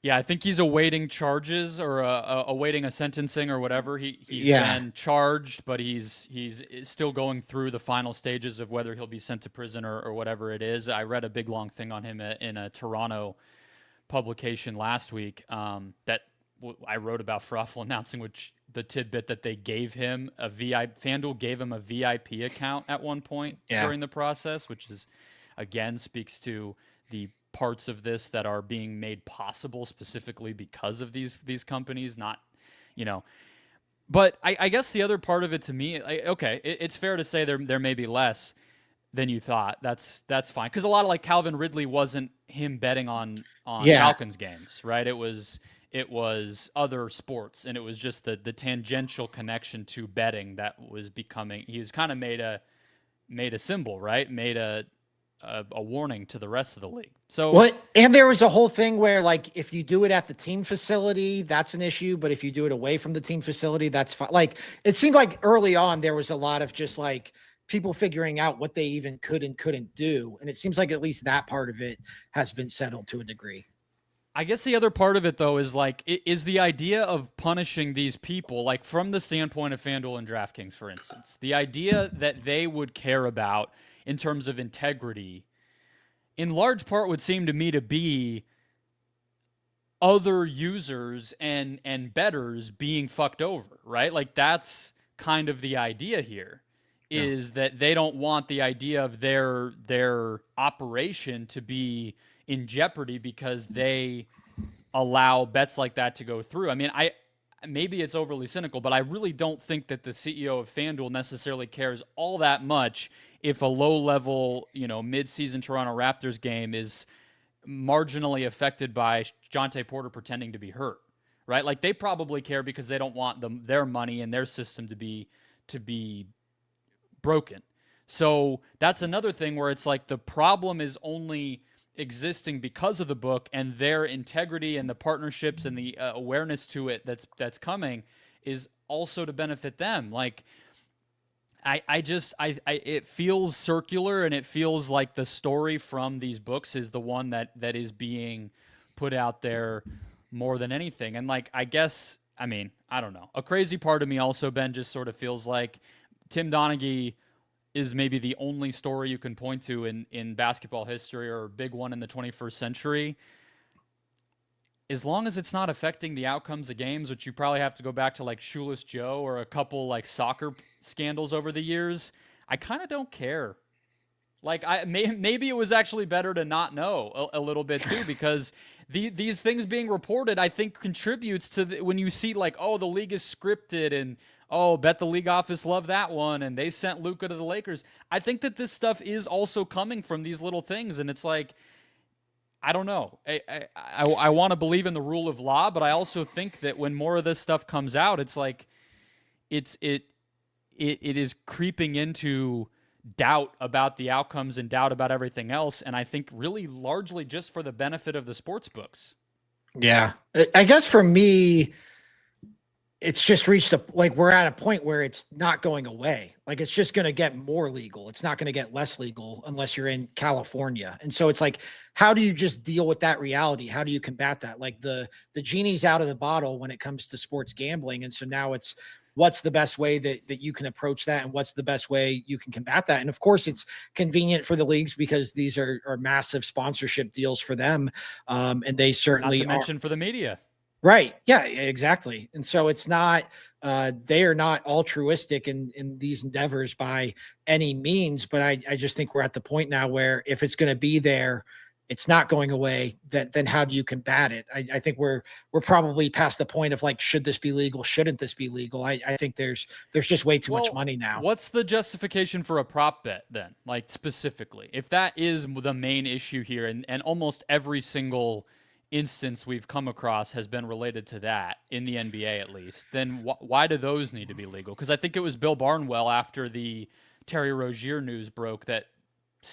Yeah, I think he's awaiting charges or awaiting a sentencing or whatever. He's been charged, but he's still going through the final stages of whether he'll be sent to prison or whatever it is. I read a big long thing on him in a Toronto publication last week that I wrote about for Awful Announcing, which the tidbit that they gave him FanDuel gave him a VIP account at one point during the process, which is, again, speaks to the parts of this that are being made possible specifically because of these companies, not, but I guess the other part of it to me, it's fair to say there may be less than you thought. That's fine. Cause a lot of, like, Calvin Ridley wasn't him betting on Falcons games, right? It was other sports, and it was just the tangential connection to betting that was becoming, he was kind of made a symbol, right? Made a warning to the rest of the league. So and there was a whole thing where, like, if you do it at the team facility, that's an issue, but if you do it away from the team facility, that's fine. Like, it seemed like early on there was a lot of just, like, people figuring out what they even could and couldn't do, and it seems like at least that part of it has been settled to a degree. I guess the other part of it, though, is, like, is the idea of punishing these people, like, from the standpoint of FanDuel and DraftKings, for instance, the idea that they would care about in terms of integrity, in large part would seem to me to be other users and bettors being fucked over, right? Like, that's kind of the idea here, is that they don't want the idea of their operation to be in jeopardy because they allow bets like that to go through. I mean, maybe it's overly cynical, but I really don't think that the CEO of FanDuel necessarily cares all that much if a low-level, mid-season Toronto Raptors game is marginally affected by Jonte Porter pretending to be hurt, right? Like, they probably care because they don't want their money and their system to be to be broken. So that's another thing where it's like the problem is only existing because of the book and their integrity and the partnerships and the awareness to it that's coming is also to benefit them. Like it feels circular, and it feels like the story from these books is the one that is being put out there more than anything. And like, I guess, I mean, I don't know. A crazy part of me also, Ben, just sort of feels like Tim Donaghy is maybe the only story you can point to in basketball history, or a big one in the 21st century. As long as it's not affecting the outcomes of games, which you probably have to go back to like Shoeless Joe or a couple like soccer scandals over the years, I kind of don't care. Like maybe it was actually better to not know a little bit too, because these things being reported, I think, contributes to when you see like, oh, the league is scripted, and oh, bet the league office loved that one, and they sent Luka to the Lakers. I think that this stuff is also coming from these little things, and it's like, I don't know. I want to believe in the rule of law, but I also think that when more of this stuff comes out, it's like it is creeping into doubt about the outcomes and doubt about everything else, and I think really largely just for the benefit of the sports books. Yeah. I guess for me, it's just reached we're at a point where it's not going away. Like, it's just going to get more legal. It's not going to get less legal unless you're in California. And so it's like, how do you just deal with that reality? How do you combat that? Like the genie's out of the bottle when it comes to sports gambling. And so now it's, what's the best way that you can approach that, and what's the best way you can combat that? And of course, it's convenient for the leagues because these are massive sponsorship deals for them. And they certainly not to mention for the media. Right. Yeah, exactly. And so it's not, they are not altruistic in these endeavors by any means, but I just think we're at the point now where if it's going to be there, it's not going away, then how do you combat it? I think we're probably past the point of like, should this be legal? Shouldn't this be legal? I think there's just way too much money now. What's the justification for a prop bet then? Like, specifically, if that is the main issue here, and almost every single instance we've come across has been related to that in the NBA at least, then why do those need to be legal? Because I think it was Bill Barnwell, after the Terry Rozier news broke, that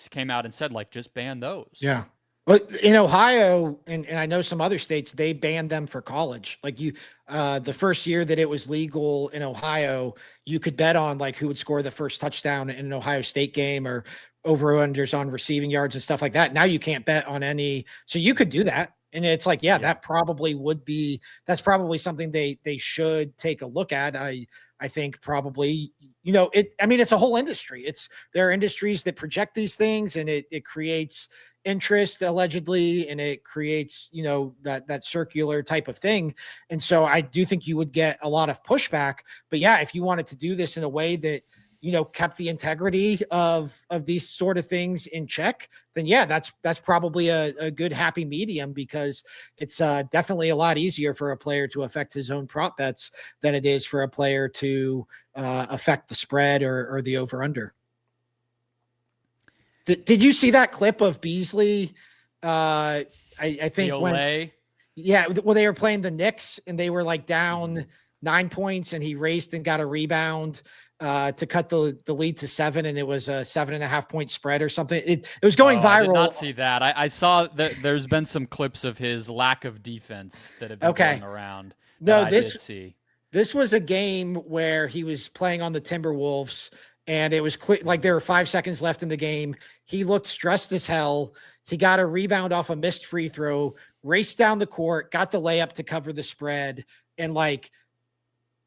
came out and said, like, just ban those. Yeah. But in Ohio, and I know some other states, they banned them for college. Like the first year that it was legal in Ohio, you could bet on like who would score the first touchdown in an Ohio State game, or over-unders on receiving yards and stuff like that. Now you can't bet on any. So you could do that. And it's like, yeah, that probably would be, that's probably something they should take a look at. I think probably, it's a whole industry. There are industries that project these things, and it creates interest allegedly, and it creates, that circular type of thing. And so I do think you would get a lot of pushback, but yeah, if you wanted to do this in a way that, kept the integrity of these sort of things in check, then yeah, that's probably a good happy medium, because it's definitely a lot easier for a player to affect his own prop bets than it is for a player to affect the spread or the over under. Did you see that clip of Beasley? I think when they were playing the Knicks and they were like down 9 points, and he raced and got a rebound to cut the lead to 7, and it was a 7.5 point spread or something. It was going viral. I did not see that. I saw that there's been some clips of his lack of defense that have been going around. No, this was a game where he was playing on the Timberwolves, and it was clear, like there were 5 seconds left in the game. He looked stressed as hell. He got a rebound off a missed free throw, raced down the court, got the layup to cover the spread, and like,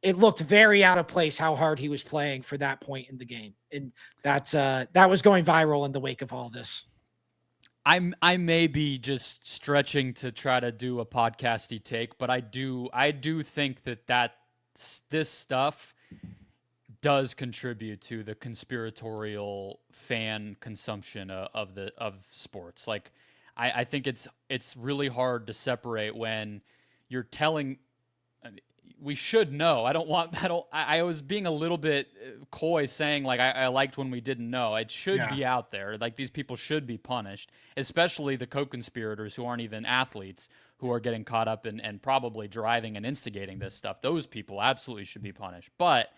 it looked very out of place how hard he was playing for that point in the game. And that was going viral in the wake of all this. I may be just stretching to try to do a podcasty take, but I do think that this stuff does contribute to the conspiratorial fan consumption of sports. Like, I think it's really hard to separate when you're telling. We should know. I was being a little bit coy saying like I liked when we didn't know. It should be out there. Like, these people should be punished, especially the co-conspirators who aren't even athletes, who are getting caught up and probably driving and instigating this stuff. Those people absolutely should be punished. But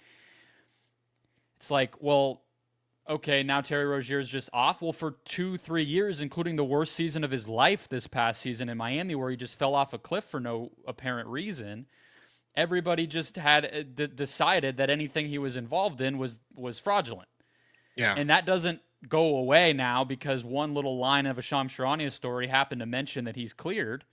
it's like, well, okay, now Terry Rozier's just off. Well, for 2-3 years, including the worst season of his life this past season in Miami, where he just fell off a cliff for no apparent reason, everybody just had decided that anything he was involved in was fraudulent. Yeah. And that doesn't go away now because one little line of a Shams Charania story happened to mention that he's cleared.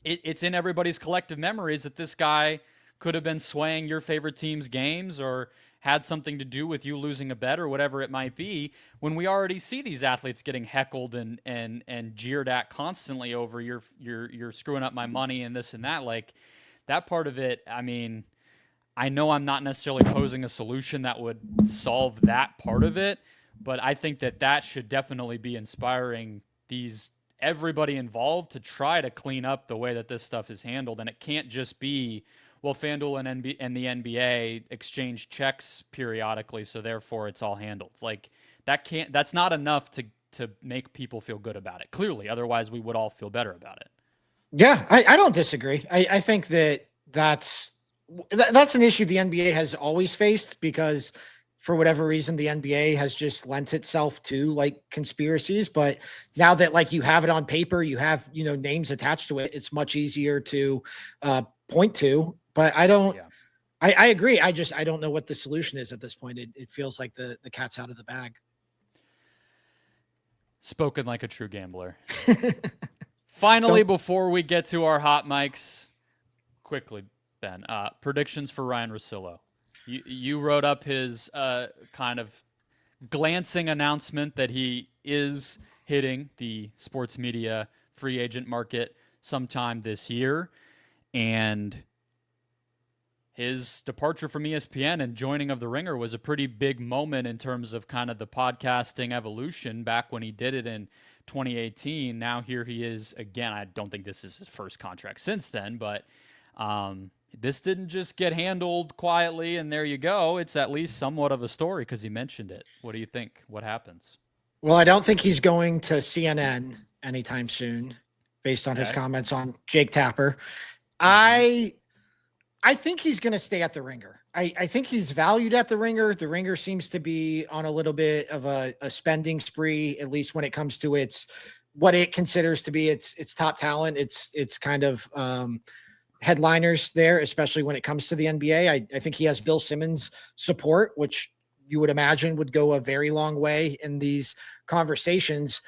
It's in everybody's collective memories that this guy could have been swaying your favorite team's games or had something to do with you losing a bet or whatever it might be, when we already see these athletes getting heckled and jeered at constantly over you're screwing up my money and this and that. Like, that part of it, I mean, I know I'm not necessarily posing a solution that would solve that part of it, but I think that should definitely be inspiring everybody involved to try to clean up the way that this stuff is handled. And it can't just be, well, FanDuel and the NBA exchange checks periodically, so therefore it's all handled. Like, that's not enough to make people feel good about it. Clearly, otherwise we would all feel better about it. Yeah, I don't disagree. I think that's an issue the NBA has always faced, because for whatever reason, the NBA has just lent itself to like conspiracies. But now that like you have it on paper, you have, names attached to it, it's much easier to point to. But I agree. I don't know what the solution is at this point. It feels like the cat's out of the bag. Spoken like a true gambler. Finally, before we get to our hot mics, quickly, Ben, predictions for Ryen Russillo. You wrote up his kind of glancing announcement that he is hitting the sports media free agent market sometime this year. And his departure from ESPN and joining of The Ringer was a pretty big moment in terms of kind of the podcasting evolution back when he did it in 2018. Now here he is again. I don't think this is his first contract since then, but this didn't just get handled quietly and there you go. It's at least somewhat of a story because he mentioned it. What do you think? What happens? Well, I don't think he's going to CNN anytime soon based on his comments on Jake Tapper. I think he's going to stay at The Ringer. I think he's valued at The Ringer. The Ringer seems to be on a little bit of a spending spree, at least when it comes to what it considers to be its top talent. It's kind of headliners there, especially when it comes to the NBA. I think he has Bill Simmons support, which you would imagine would go a very long way in these conversations.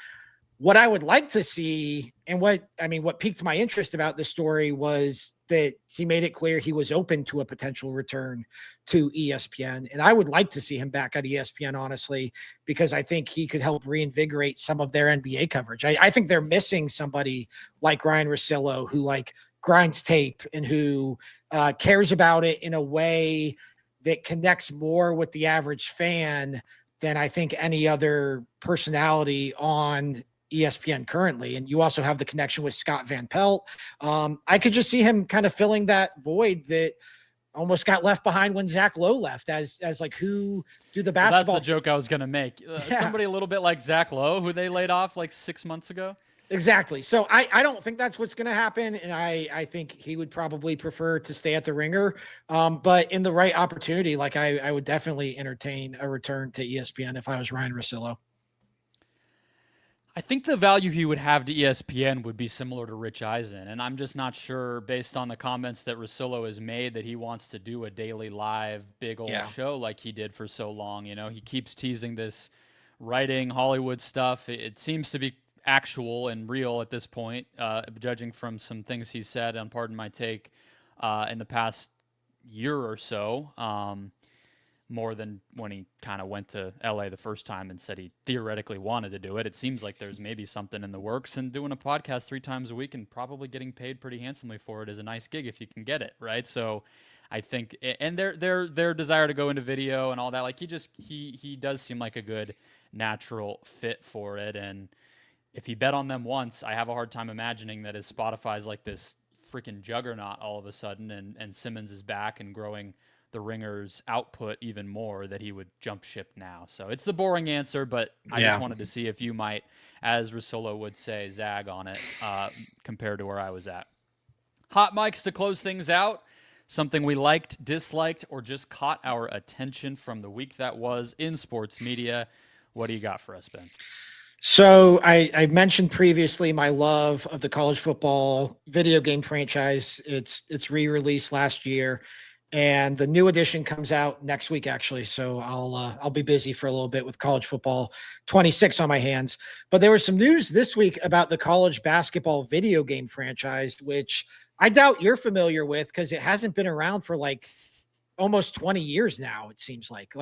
What I would like to see, and what piqued my interest about this story was that he made it clear he was open to a potential return to ESPN. And I would like to see him back at ESPN, honestly, because I think he could help reinvigorate some of their NBA coverage. I think they're missing somebody like Ryen Russillo, who like grinds tape and who cares about it in a way that connects more with the average fan than I think any other personality on ESPN currently. And you also have the connection with Scott Van Pelt. I could just see him kind of filling that void that almost got left behind when Zach Lowe left as like, who do the basketball. That's the joke I was going to make. Somebody a little bit like Zach Lowe, who they laid off like 6 months ago. Exactly. So I don't think that's what's going to happen. And I think he would probably prefer to stay at The Ringer. But in the right opportunity, like I would definitely entertain a return to ESPN if I was Ryen Russillo. I think the value he would have to ESPN would be similar to Rich Eisen, and I'm just not sure, based on the comments that Russillo has made, that he wants to do a daily live big old show like he did for so long. He keeps teasing this writing Hollywood stuff. It seems to be actual and real at this point, judging from some things he said on Pardon My Take in the past year or so. More than when he kind of went to LA the first time and said he theoretically wanted to do it. It seems like there's maybe something in the works, and doing a podcast 3 times a week and probably getting paid pretty handsomely for it is a nice gig if you can get it, right? So I think, and their desire to go into video and all that, like he does seem like a good natural fit for it. And if he bet on them once, I have a hard time imagining that as Spotify's like this freaking juggernaut all of a sudden, and Simmons is back and growing The Ringer's output even more, that he would jump ship now. So it's the boring answer, but I just wanted to see if you might, as Russillo would say, zag on it compared to where I was at. Hot mics to close things out. something we liked, disliked, or just caught our attention from the week that was in sports media. What do you got for us, Ben? So I mentioned previously my love of the college football video game franchise. It's re-released last year, and the new edition comes out next week, actually. So I'll be busy for a little bit with college football 26 on my hands. But there was some news this week about the college basketball video game franchise, which I doubt you're familiar with because it hasn't been around for like almost 20 years now. It seems like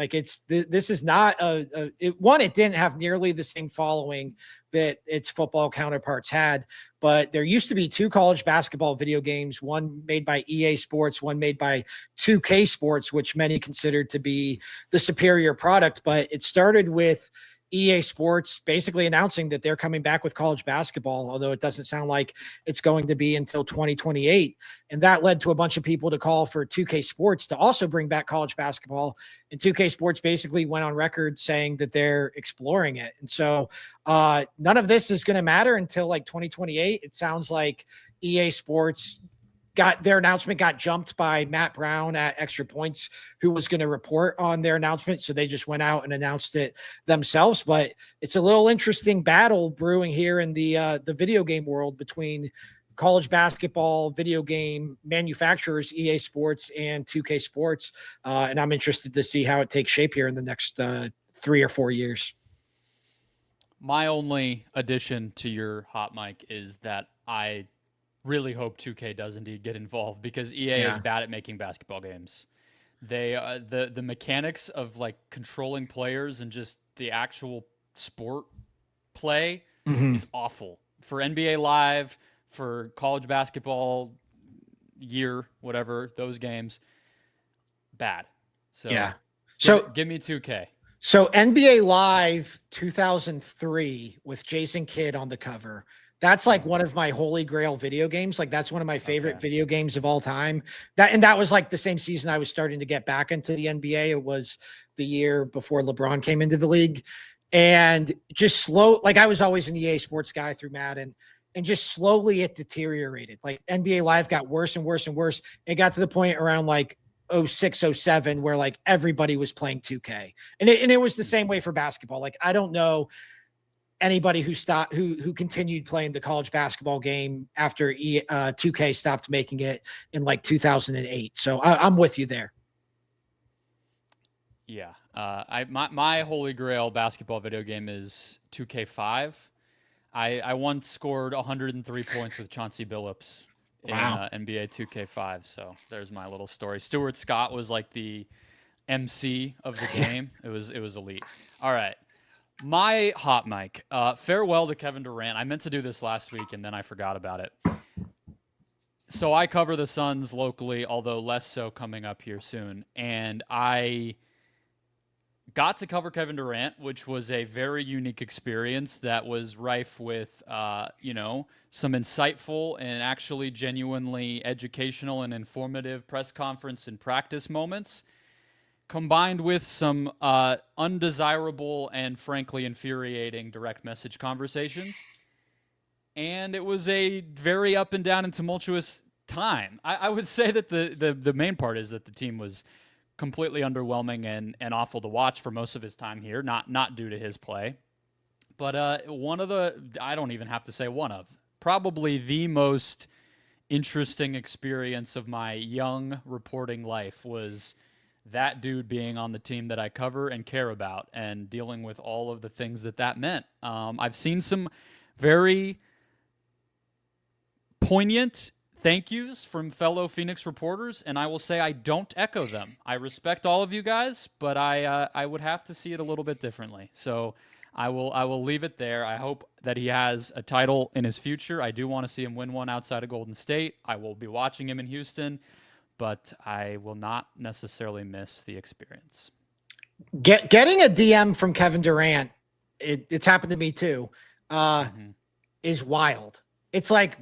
this is not it didn't have nearly the same following that its football counterparts had, but there used to be two college basketball video games, one made by EA Sports, one made by 2K Sports, which many considered to be the superior product. But it started with EA Sports basically announcing that they're coming back with college basketball, although it doesn't sound like it's going to be until 2028. And that led to a bunch of people to call for 2K Sports to also bring back college basketball. And 2K Sports basically went on record saying that they're exploring it. And so none of this is going to matter until like 2028. It sounds like EA Sports their announcement got jumped by Matt Brown at Extra Points, who was going to report on their announcement. So they just went out and announced it themselves. But it's a little interesting battle brewing here in the video game world between college basketball video game manufacturers, EA Sports and 2K Sports. And I'm interested to see how it takes shape here in the next 3 or 4 years. My only addition to your hot mic is that I really hope 2K does indeed get involved, because EA is bad at making basketball games. They the mechanics of like controlling players and just the actual sport play is awful for NBA Live, for college basketball year, whatever, those games, bad. So yeah. Give me 2K. So NBA Live 2003 with Jason Kidd on the cover. That's like one of my holy grail video games. Like that's one of my favorite video games of all time. That was like the same season I was starting to get back into the NBA. It was the year before LeBron came into the league, and just like I was always an EA Sports guy through Madden, and just slowly it deteriorated. Like NBA Live got worse and worse and worse. It got to the point around like 06, 07 where like everybody was playing 2K, and it was the same way for basketball. Like I don't know anybody who continued playing the college basketball game after 2K stopped making it in like 2008. So I'm with you there. Yeah. My holy grail basketball video game is 2K5. I once scored 103 points with Chauncey Billups in NBA 2K5. So there's my little story. Stuart Scott was like the MC of the game. It was elite. All right. My hot mic. Farewell to Kevin Durant. I meant to do this last week, and then I forgot about it. So I cover the Suns locally, although less so coming up here soon. And I got to cover Kevin Durant, which was a very unique experience that was rife with, some insightful and actually genuinely educational and informative press conference and practice moments, combined with some undesirable and frankly infuriating direct message conversations. And it was a very up and down and tumultuous time. I would say that the main part is that the team was completely underwhelming and awful to watch for most of his time here, not due to his play. But I don't even have to say probably the most interesting experience of my young reporting life was that dude being on the team that I cover and care about and dealing with all of the things that meant. I've seen some very poignant thank yous from fellow Phoenix reporters, and I will say I don't echo them. I respect all of you guys, but I would have to see it a little bit differently. So I will leave it there. I hope that he has a title in his future. I do want to see him win one outside of Golden State. I will be watching him in Houston, but I will not necessarily miss the experience. Getting a DM from Kevin Durant, it's happened to me too, is wild. It's like,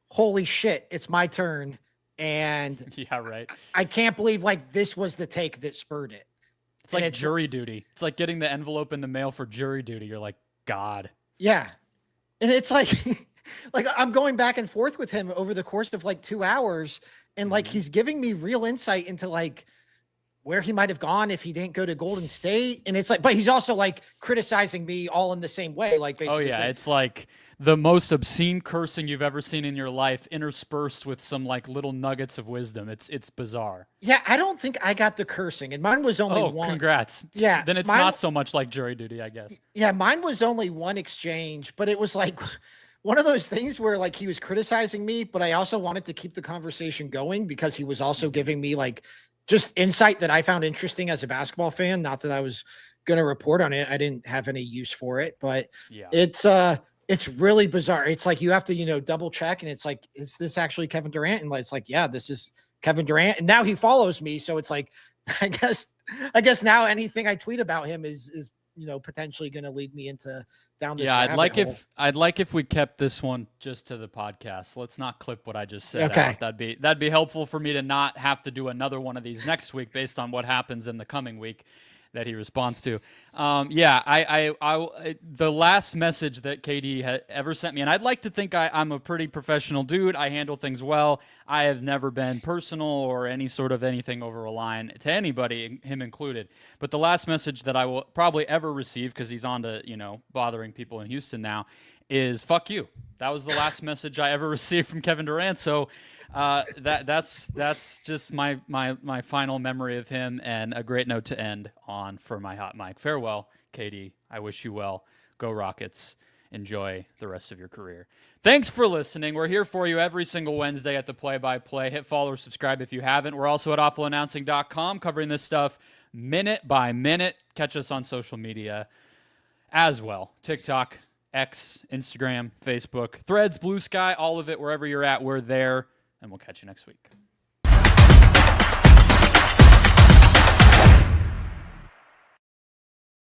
holy shit, it's my turn. And yeah, right. I can't believe like this was the take that spurred it. It's like jury duty. It's like getting the envelope in the mail for jury duty. You're like, God. Yeah. And it's like, like I'm going back and forth with him over the course of like 2 hours, and like he's giving me real insight into like where he might have gone if he didn't go to Golden State. And it's like, but he's also like criticizing me all in the same way. Like basically, Oh yeah, it's like the most obscene cursing you've ever seen in your life, interspersed with some like little nuggets of wisdom. It's bizarre. Yeah, I don't think I got the cursing, and mine was only one. Congrats. Yeah, Then it's mine, not so much like jury duty, I guess. yeah, mine was only one exchange, but it was like one of those things where like he was criticizing me, but I also wanted to keep the conversation going because he was also giving me like just insight that I found interesting as a basketball fan. Not that I was going to report on it. I didn't have any use for it, but Yeah. it's really bizarre. It's like you have to, double check, and it's like, is this actually Kevin Durant? And it's like, yeah, this is Kevin Durant. And now he follows me, so it's like, I guess now anything I tweet about him is potentially going to lead me into down this. Yeah, hole. I'd like if we kept this one just to the podcast. Let's not clip what I just said. Okay. Out. That'd be helpful for me to not have to do another one of these next week based on what happens in the coming week that he responds to. The last message that KD had ever sent me, and I'd like to think I'm a pretty professional dude. I handle things well. I have never been personal or any sort of anything over a line to anybody, him included. But the last message that I will probably ever receive, because he's on to, bothering people in Houston now, is fuck you. That was the last message I ever received from Kevin Durant. So that's just my final memory of him, and a great note to end on for my hot mic. Farewell, KD. I wish you well. Go Rockets. Enjoy the rest of your career. Thanks for listening. We're here for you every single Wednesday at the Play-by-Play. Hit follow or subscribe if you haven't. We're also at awfulannouncing.com covering this stuff minute by minute. Catch us on social media as well. TikTok, X, Instagram, Facebook, Threads, Blue Sky, all of it. Wherever you're at, we're there. And we'll catch you next week.